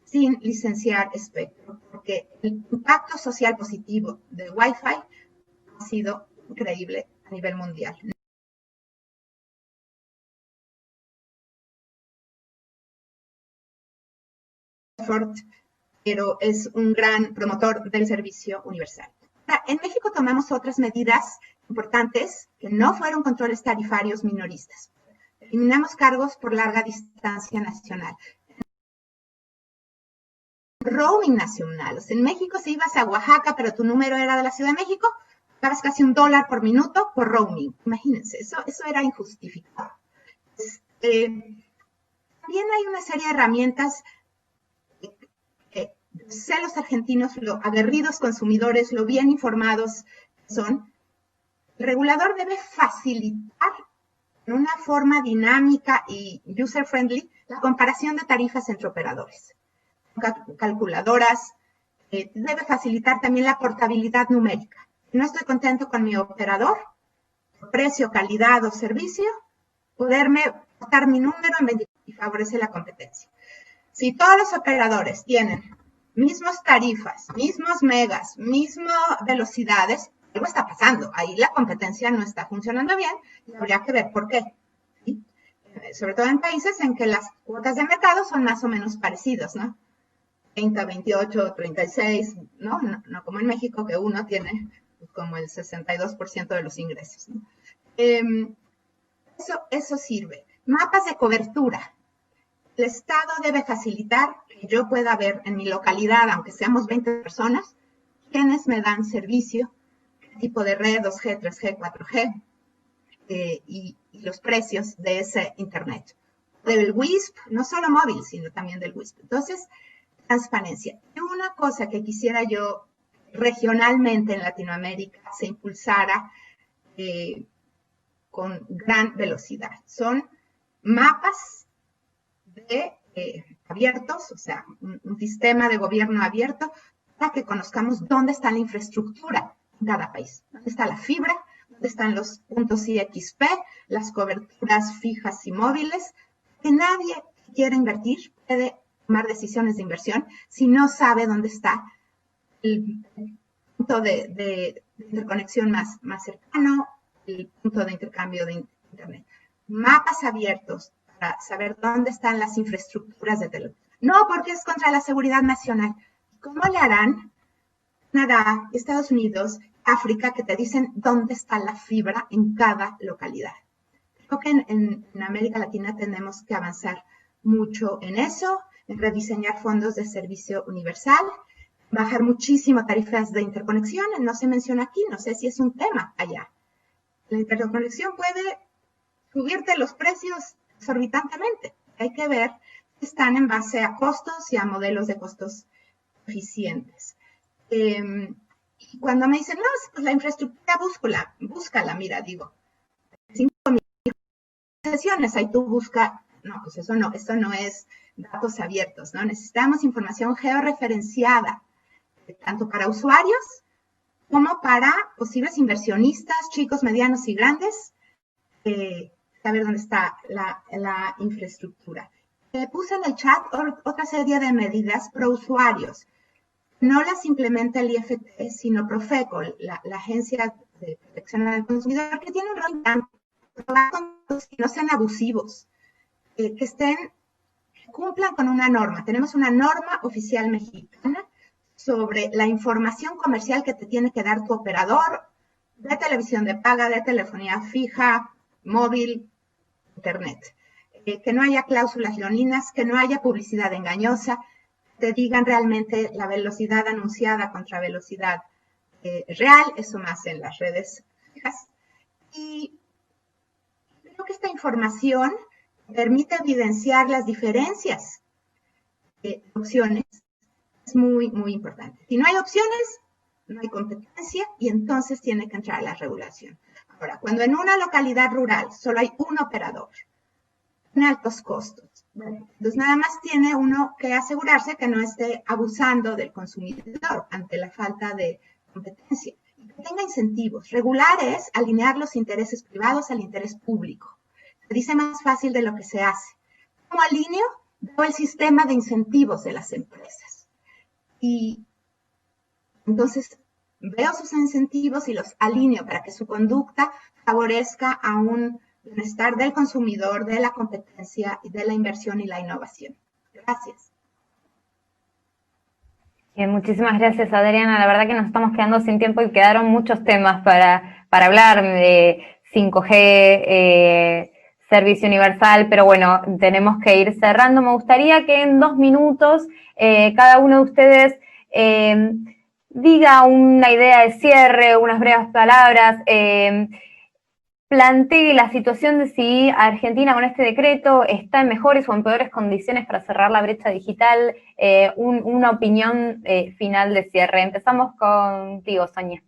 sin licenciar espectro, porque el impacto social positivo de Wi-Fi ha sido increíble a nivel mundial. Pero es un gran promotor del servicio universal. En México tomamos otras medidas importantes que no fueron controles tarifarios minoristas. Eliminamos cargos por larga distancia nacional. Roaming nacional. O sea, en México, si ibas a Oaxaca, pero tu número era de la Ciudad de México, pagabas casi $1 por minuto por roaming. Imagínense, eso era injustificado. También hay una serie de herramientas. Sé los argentinos, lo aguerridos consumidores, lo bien informados que son. El regulador debe facilitar en una forma dinámica y user-friendly la comparación de tarifas entre operadores. Calculadoras, debe facilitar también la portabilidad numérica. Si no estoy contento con mi operador, precio, calidad o servicio, poderme portar mi número y favorece la competencia. Si todos los operadores tienen mismas tarifas, mismos megas, mismas velocidades, algo está pasando. Ahí la competencia no está funcionando bien y habría que ver por qué. ¿Sí? Sobre todo en países en que las cuotas de mercado son más o menos parecidas, ¿no? 30, 28, 36, ¿no? No como en México, que uno tiene como el 62% de los ingresos, ¿no? Eso sirve. Mapas de cobertura. El Estado debe facilitar que yo pueda ver en mi localidad, aunque seamos 20 personas, quiénes me dan servicio, qué tipo de red, 2G, 3G, 4G, y los precios de ese Internet. Del WISP, no solo móvil, sino también del WISP. Entonces, transparencia. Y una cosa que quisiera yo regionalmente en Latinoamérica se impulsara con gran velocidad. Son mapas abiertos, o sea, un sistema de gobierno abierto para que conozcamos dónde está la infraestructura en cada país. ¿Dónde está la fibra? ¿Dónde están los puntos IXP, las coberturas fijas y móviles? Que nadie que quiera invertir puede tomar decisiones de inversión si no sabe dónde está el punto de interconexión más cercano, el punto de intercambio de Internet. Mapas abiertos para saber dónde están las infraestructuras de teléfono. No, porque es contra la seguridad nacional. ¿Cómo le harán Canadá, Estados Unidos, África, que te dicen dónde está la fibra en cada localidad? Creo que en América Latina tenemos que avanzar mucho en eso, en rediseñar fondos de servicio universal, bajar muchísimo tarifas de interconexión. No se menciona aquí, no sé si es un tema allá. La interconexión puede subirte los precios exorbitantemente. Hay que ver si están en base a costos y a modelos de costos eficientes. Y cuando me dicen, no, pues la infraestructura búscala, mira, digo, 5.000 sesiones, ahí tú busca, no, pues eso no es datos abiertos, ¿no? Necesitamos información georreferenciada, tanto para usuarios como para posibles inversionistas, chicos, medianos y grandes, saber dónde está la infraestructura. Puse en el chat otra serie de medidas pro usuarios. No las implementa el IFT, sino Profeco, la Agencia de Protección al Consumidor, que tiene un rol tan que no sean abusivos, que cumplan con una norma. Tenemos una norma oficial mexicana sobre la información comercial que te tiene que dar tu operador de televisión de paga, de telefonía fija, móvil, internet. Que no haya cláusulas leoninas, que no haya publicidad engañosa, te digan realmente la velocidad anunciada contra velocidad real, eso más en las redes fijas. Y creo que esta información permite evidenciar las diferencias de opciones. Es muy, muy importante. Si no hay opciones, no hay competencia y entonces tiene que entrar la regulación. Ahora, cuando en una localidad rural solo hay un operador, en altos costos, bueno, entonces nada más tiene uno que asegurarse que no esté abusando del consumidor ante la falta de competencia. Y que tenga incentivos. Regular es alinear los intereses privados al interés público. Se dice más fácil de lo que se hace. ¿Cómo alineo? Veo el sistema de incentivos de las empresas. Y entonces veo sus incentivos y los alineo para que su conducta favorezca a un bienestar del consumidor, de la competencia, de la inversión y la innovación. Gracias. Bien, muchísimas gracias, Adriana. La verdad que nos estamos quedando sin tiempo y quedaron muchos temas para hablar de 5G, servicio universal, pero bueno, tenemos que ir cerrando. Me gustaría que en 2 minutos cada uno de ustedes diga una idea de cierre, unas breves palabras, plantee la situación de si Argentina con este decreto está en mejores o en peores condiciones para cerrar la brecha digital, una opinión final de cierre. Empezamos contigo, Sonia.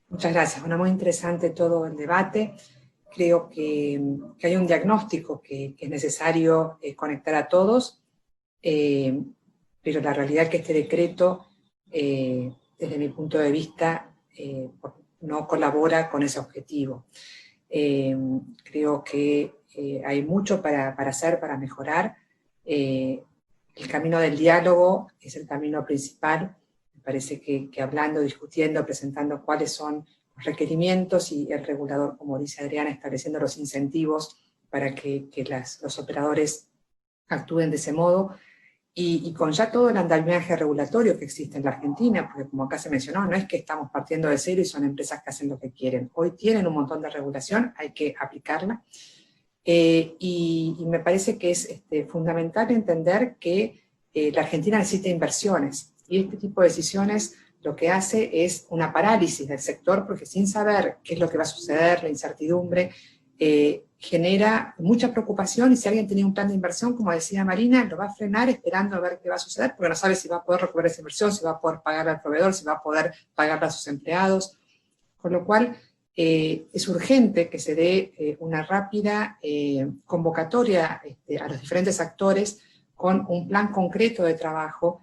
Muchas gracias. Bueno, muy interesante todo el debate. Creo que hay un diagnóstico que es necesario conectar a todos, pero la realidad es que este decreto, desde mi punto de vista, no colabora con ese objetivo. Creo que hay mucho para hacer, para mejorar. El camino del diálogo es el camino principal. Me parece que hablando, discutiendo, presentando cuáles son los requerimientos y el regulador, como dice Adriana, estableciendo los incentivos para que los operadores actúen de ese modo, y con ya todo el andamiaje regulatorio que existe en la Argentina, porque como acá se mencionó, no es que estamos partiendo de cero y son empresas que hacen lo que quieren. Hoy tienen un montón de regulación, hay que aplicarla, y me parece que es fundamental entender que la Argentina necesita inversiones, y este tipo de decisiones lo que hace es una parálisis del sector, porque sin saber qué es lo que va a suceder, la incertidumbre, genera mucha preocupación, y si alguien tenía un plan de inversión, como decía Marina, lo va a frenar esperando a ver qué va a suceder, porque no sabe si va a poder recuperar esa inversión, si va a poder pagarle al proveedor, si va a poder pagarle a sus empleados, con lo cual es urgente que se dé una rápida convocatoria a los diferentes actores con un plan concreto de trabajo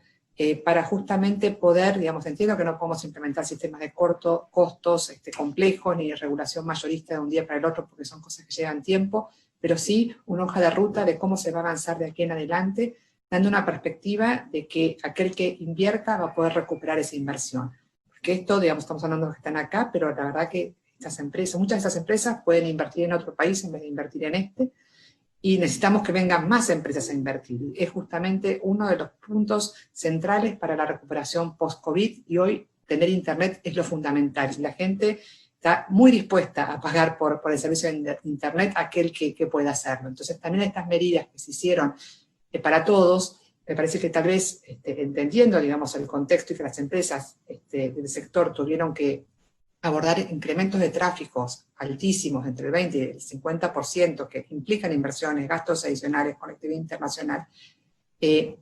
para justamente poder, digamos, entiendo que no podemos implementar sistemas de costos complejos ni de regulación mayorista de un día para el otro porque son cosas que llevan tiempo, pero sí una hoja de ruta de cómo se va a avanzar de aquí en adelante, dando una perspectiva de que aquel que invierta va a poder recuperar esa inversión. Porque esto, digamos, estamos hablando de los que están acá, pero la verdad que estas empresas, muchas de estas empresas pueden invertir en otro país en vez de invertir en este, y necesitamos que vengan más empresas a invertir. Es justamente uno de los puntos centrales para la recuperación post-COVID, y hoy tener internet es lo fundamental. La gente está muy dispuesta a pagar por el servicio de internet aquel que pueda hacerlo. Entonces también estas medidas que se hicieron para todos, me parece que tal vez, entendiendo, digamos, el contexto y que las empresas del sector tuvieron que abordar incrementos de tráficos altísimos, entre el 20 y el 50%, que implican inversiones, gastos adicionales, conectividad internacional,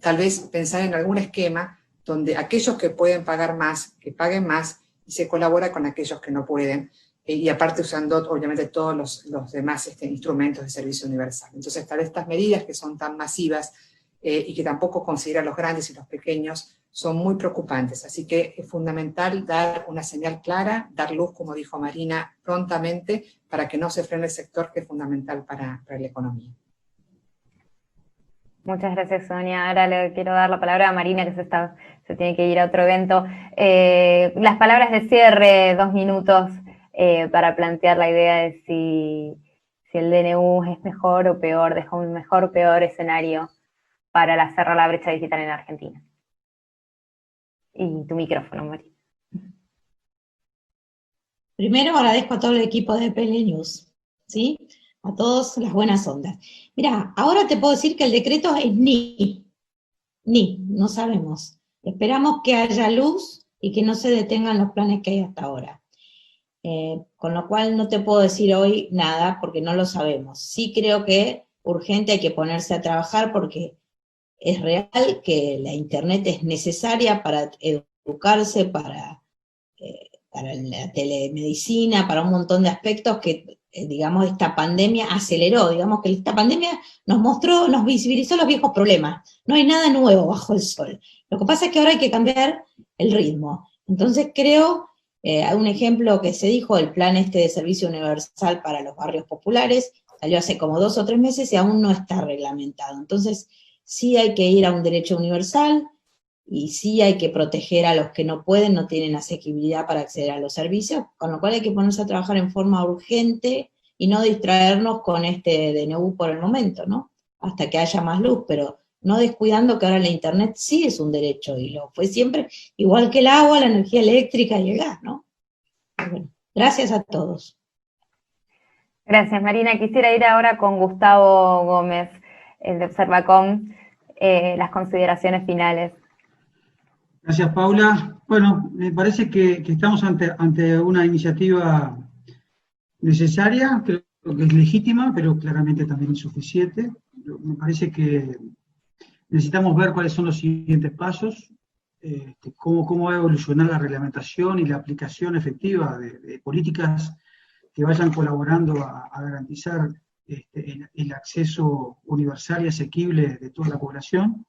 tal vez pensar en algún esquema donde aquellos que pueden pagar más, que paguen más, y se colabora con aquellos que no pueden, y aparte usando obviamente todos los demás instrumentos de servicio universal. Entonces tal vez estas medidas que son tan masivas y que tampoco consideran los grandes y los pequeños, son muy preocupantes, así que es fundamental dar una señal clara, dar luz, como dijo Marina, prontamente, para que no se frene el sector, que es fundamental para la economía. Muchas gracias, Sonia. Ahora le quiero dar la palabra a Marina, que se tiene que ir a otro evento. Las palabras de cierre, 2 minutos, para plantear la idea de si el DNU es mejor o peor, deja un mejor o peor escenario para cerrar la brecha digital en Argentina. Y tu micrófono, María. Primero agradezco a todo el equipo de PL News, ¿sí? A todos las buenas ondas. Mira, ahora te puedo decir que el decreto es no sabemos. Esperamos que haya luz y que no se detengan los planes que hay hasta ahora. Con lo cual no te puedo decir hoy nada porque no lo sabemos. Sí creo que urgente hay que ponerse a trabajar porque es real que la internet es necesaria para educarse, para la telemedicina, para un montón de aspectos que, digamos, esta pandemia aceleró. Digamos que esta pandemia nos visibilizó los viejos problemas. No hay nada nuevo bajo el sol. Lo que pasa es que ahora hay que cambiar el ritmo. Entonces creo, un ejemplo que se dijo, el plan de servicio universal para los barrios populares, salió hace como 2 o 3 meses y aún no está reglamentado. Entonces, sí hay que ir a un derecho universal y sí hay que proteger a los que no pueden, no tienen asequibilidad para acceder a los servicios, con lo cual hay que ponerse a trabajar en forma urgente y no distraernos con este DNU por el momento, ¿no? Hasta que haya más luz, pero no descuidando que ahora la internet sí es un derecho y lo fue siempre, igual que el agua, la energía eléctrica y el gas, ¿no? Bueno, gracias a todos. Gracias, Marina. Quisiera ir ahora con Gustavo Gómez, el de Observacom, las consideraciones finales. Gracias, Paula. Bueno, me parece que estamos ante una iniciativa necesaria, creo que es legítima, pero claramente también insuficiente. Me parece que necesitamos ver cuáles son los siguientes pasos, cómo va a evolucionar la reglamentación y la aplicación efectiva de políticas que vayan colaborando a garantizar el acceso universal y asequible de toda la población,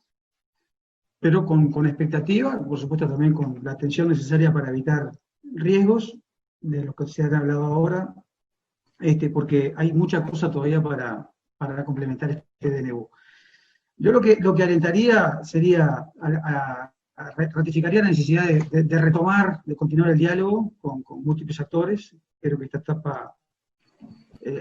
pero con expectativa, por supuesto también con la atención necesaria para evitar riesgos, de los que se han hablado ahora, porque hay mucha cosa todavía para complementar este DNU. Yo lo que alentaría sería, ratificaría la necesidad de retomar, de continuar el diálogo con múltiples actores. Creo que esta etapa,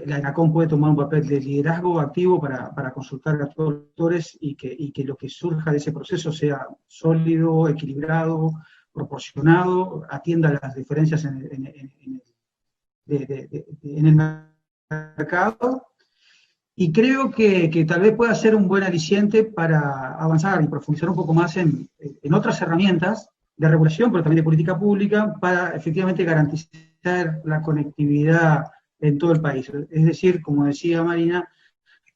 la ENACOM puede tomar un papel de liderazgo activo para consultar a todos los actores y que lo que surja de ese proceso sea sólido, equilibrado, proporcionado, atienda las diferencias en el mercado. Y creo que tal vez pueda ser un buen aliciente para avanzar y profundizar un poco más en otras herramientas de regulación, pero también de política pública, para efectivamente garantizar la conectividad en todo el país. Es decir, como decía Marina,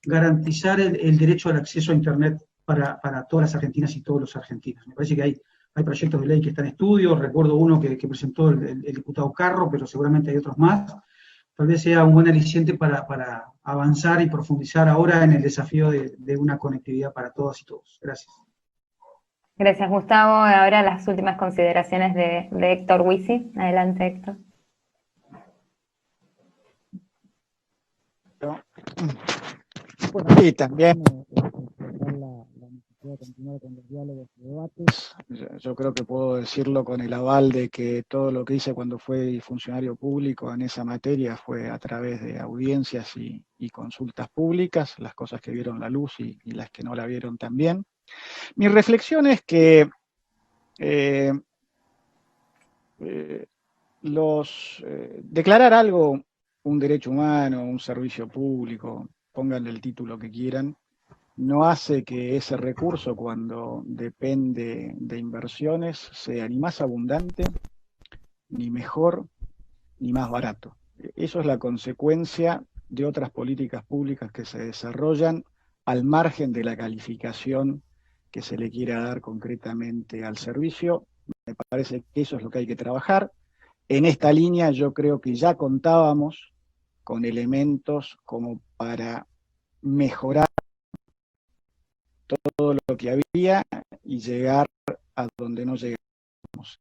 garantizar el derecho al acceso a Internet para todas las argentinas y todos los argentinos. Me parece que hay proyectos de ley que están en estudio, recuerdo uno que presentó el diputado Carro, pero seguramente hay otros más. Tal vez sea un buen aliciente para avanzar y profundizar ahora en el desafío de una conectividad para todas y todos. Gracias. Gracias, Gustavo. Ahora las últimas consideraciones de Héctor Huisi. Adelante, Héctor. Bueno, sí, también la necesidad de continuar con los diálogos y debates. Yo creo que puedo decirlo con el aval de que todo lo que hice cuando fui funcionario público en esa materia fue a través de audiencias y consultas públicas, las cosas que vieron la luz y las que no la vieron también. Mi reflexión es que declarar algo un derecho humano, un servicio público, pónganle el título que quieran, no hace que ese recurso, cuando depende de inversiones, sea ni más abundante, ni mejor, ni más barato. Eso es la consecuencia de otras políticas públicas que se desarrollan al margen de la calificación que se le quiera dar concretamente al servicio. Me parece que eso es lo que hay que trabajar. En esta línea yo creo que ya contábamos con elementos como para mejorar todo lo que había y llegar a donde no llegamos.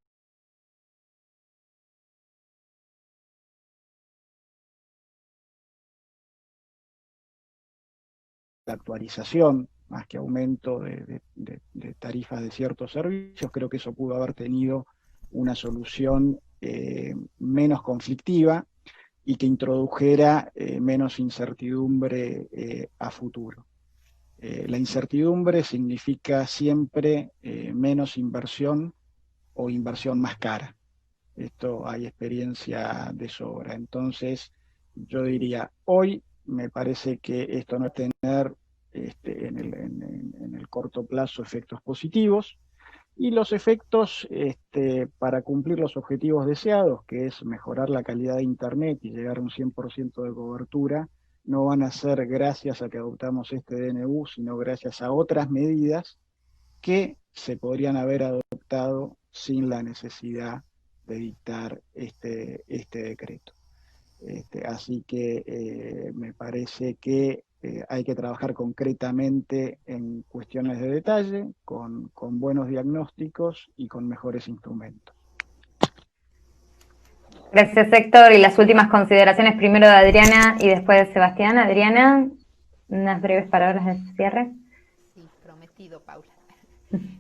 La actualización, más que aumento de tarifas de ciertos servicios, creo que eso pudo haber tenido una solución menos conflictiva y que introdujera menos incertidumbre a futuro. La incertidumbre significa siempre menos inversión o inversión más cara. Esto hay experiencia de sobra. Entonces, yo diría, hoy me parece que esto no va a tener en el corto plazo efectos positivos, y los efectos para cumplir los objetivos deseados, que es mejorar la calidad de Internet y llegar a un 100% de cobertura, no van a ser gracias a que adoptamos este DNU, sino gracias a otras medidas que se podrían haber adoptado sin la necesidad de dictar este decreto. Así que me parece que hay que trabajar concretamente en cuestiones de detalle, con buenos diagnósticos y con mejores instrumentos. Gracias, Héctor. Y las últimas consideraciones, primero de Adriana y después de Sebastián. Adriana, unas breves palabras de cierre. Sí, prometido, Paula.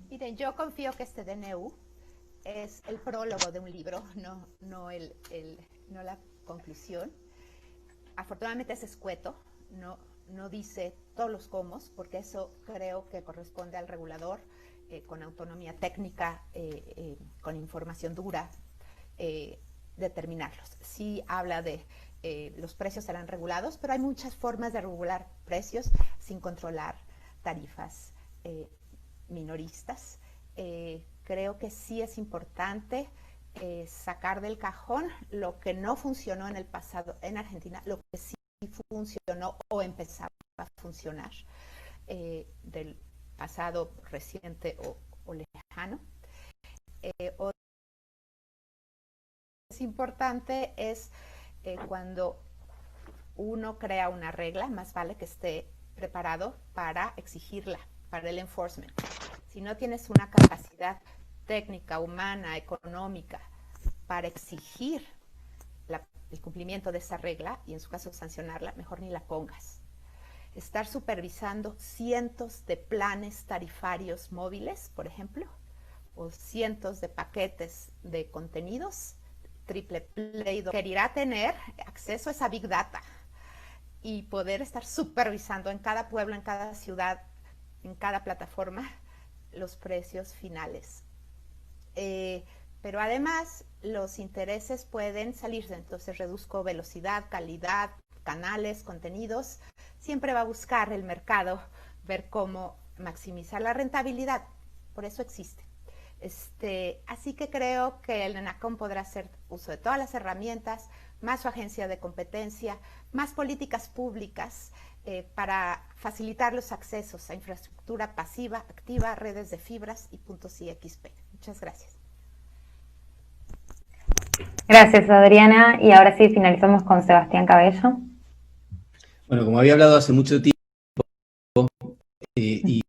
Miren, yo confío que este DNU es el prólogo de un libro, no la conclusión. Afortunadamente es escueto, no dice todos los cómo, porque eso creo que corresponde al regulador con autonomía técnica, con información dura, determinarlos. Sí habla de los precios serán regulados, pero hay muchas formas de regular precios sin controlar tarifas minoristas. Creo que sí es importante sacar del cajón lo que no funcionó en el pasado en Argentina, lo que sí funcionó o empezaba a funcionar del pasado reciente o lejano. Es importante es cuando uno crea una regla, más vale que esté preparado para exigirla, para el enforcement. Si no tienes una capacidad técnica, humana, económica, para exigir el cumplimiento de esa regla, y en su caso sancionarla, mejor ni la pongas. Estar supervisando cientos de planes tarifarios móviles, por ejemplo, o cientos de paquetes de contenidos, triple play, querrá tener acceso a esa big data y poder estar supervisando en cada pueblo, en cada ciudad, en cada plataforma, los precios finales. Pero además los intereses pueden salirse, entonces reduzco velocidad, calidad, canales, contenidos. Siempre va a buscar el mercado ver cómo maximizar la rentabilidad, por eso existe. Así que creo que el ENACOM podrá hacer uso de todas las herramientas, más su agencia de competencia, más políticas públicas para facilitar los accesos a infraestructura pasiva, activa, redes de fibras y puntos IXP. Muchas gracias. Gracias, Adriana. Y ahora sí, finalizamos con Sebastián Cabello. Bueno, como había hablado hace mucho tiempo, y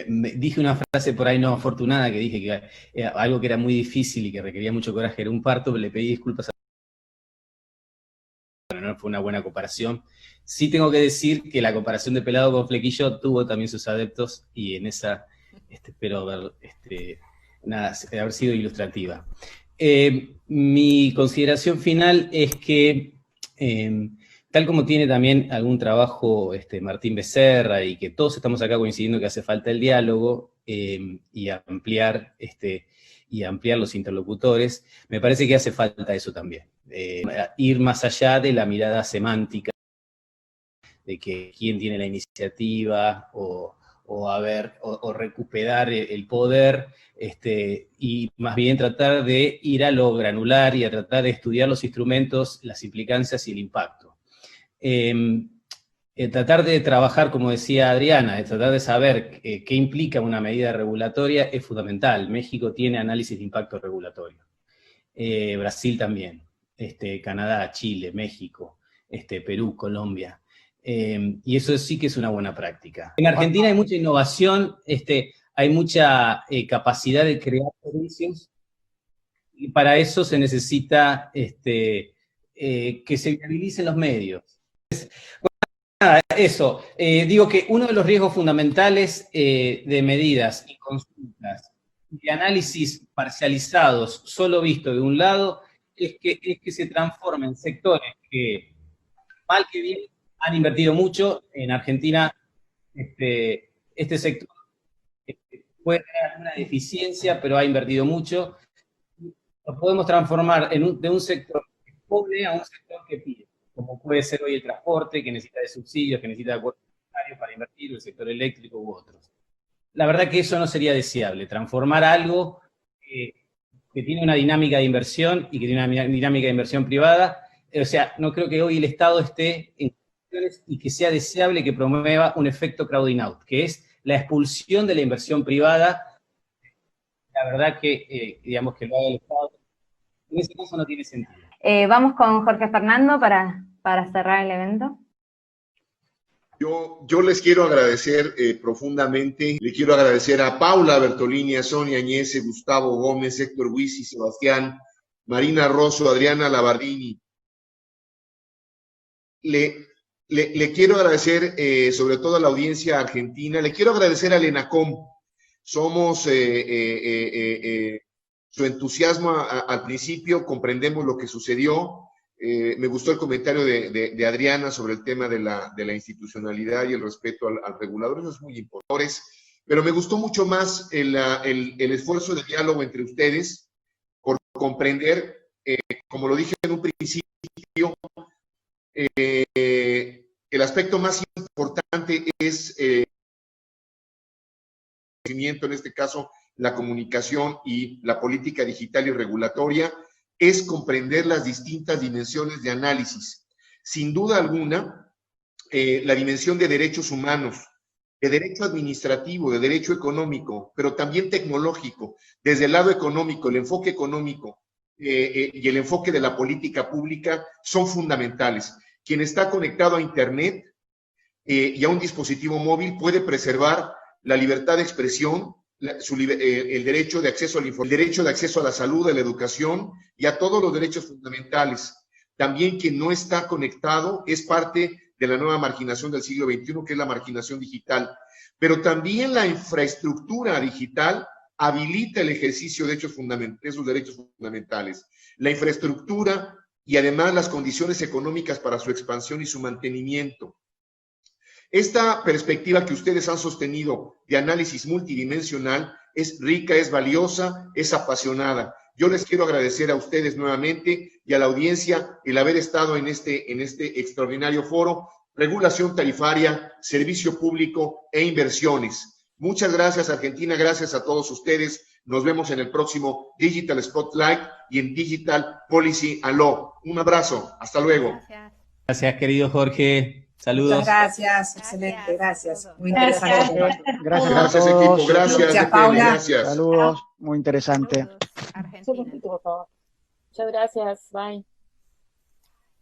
dije una frase por ahí no afortunada, que dije que algo que era muy difícil y que requería mucho coraje era un parto, pero le pedí disculpas a... Bueno, no fue una buena comparación. Sí tengo que decir que la comparación de Pelado con Flequillo tuvo también sus adeptos, y en esa espero haber sido ilustrativa. Mi consideración final es que, tal como tiene también algún trabajo Martín Becerra, y que todos estamos acá coincidiendo que hace falta el diálogo y ampliar los interlocutores, me parece que hace falta eso también. Ir más allá de la mirada semántica, de que quién tiene la iniciativa, o recuperar el poder, y más bien tratar de ir a lo granular y a tratar de estudiar los instrumentos, las implicancias y el impacto. Tratar de trabajar, como decía Adriana, de tratar de saber qué implica una medida regulatoria es fundamental. México tiene análisis de impacto regulatorio. Brasil también. Canadá, Chile, México, Perú, Colombia. Y eso sí que es una buena práctica. En Argentina hay mucha innovación, hay mucha capacidad de crear servicios, y para eso se necesita que se viabilicen los medios. Nada, eso. Digo que uno de los riesgos fundamentales de medidas y consultas de análisis parcializados, solo visto de un lado, es que se transformen sectores que, mal que bien, han invertido mucho. En Argentina, este sector puede tener alguna deficiencia, pero ha invertido mucho. Lo podemos transformar de un sector que pobre a un sector que pide, como puede ser hoy el transporte, que necesita de subsidios, que necesita de acuerdos necesarios para invertir, el sector eléctrico u otros. La verdad que eso no sería deseable, transformar algo que tiene una dinámica de inversión y que tiene una dinámica de inversión privada. O sea, no creo que hoy el Estado esté en condiciones y que sea deseable que promueva un efecto crowding out, que es la expulsión de la inversión privada. La verdad que, digamos, que lo haga el Estado, en ese caso no tiene sentido. Vamos con Jorge Fernando para cerrar el evento. Yo les quiero agradecer profundamente. Le quiero agradecer a Paula Bertolini, a Sonia Añese, Gustavo Gómez, Héctor Huisi, Sebastián, Marina Rosso, Adriana Labardini. Le quiero agradecer sobre todo a la audiencia argentina. Le quiero agradecer al ENACOM. Somos su entusiasmo al principio, comprendemos lo que sucedió. Me gustó el comentario de Adriana sobre el tema de la institucionalidad y el respeto al regulador, eso es muy importante. Pero me gustó mucho más el esfuerzo de diálogo entre ustedes por comprender, como lo dije en un principio, el aspecto más importante es en este caso la comunicación y la política digital y regulatoria, es comprender las distintas dimensiones de análisis. Sin duda alguna, la dimensión de derechos humanos, de derecho administrativo, de derecho económico, pero también tecnológico. Desde el lado económico, el enfoque económico y el enfoque de la política pública son fundamentales. Quien está conectado a Internet y a un dispositivo móvil puede preservar la libertad de expresión, el derecho de acceso el derecho de acceso a la salud, a la educación y a todos los derechos fundamentales. También quien no está conectado es parte de la nueva marginación del siglo XXI, que es la marginación digital. Pero también la infraestructura digital habilita el ejercicio de esos derechos fundamentales. La infraestructura y además las condiciones económicas para su expansión y su mantenimiento. Esta perspectiva que ustedes han sostenido de análisis multidimensional es rica, es valiosa, es apasionada. Yo les quiero agradecer a ustedes nuevamente y a la audiencia el haber estado en este extraordinario foro, regulación tarifaria, servicio público e inversiones. Muchas gracias, Argentina, gracias a todos ustedes. Nos vemos en el próximo Digital Spotlight y en Digital Policy and Law. Un abrazo, hasta luego. Gracias. Gracias, querido Jorge. Saludos. Muchas gracias, excelente, gracias. Muy interesante. Gracias equipo, gracias, Paula. Gracias. Saludos, muy interesante. Saludos, Argentina. Muchas gracias, bye.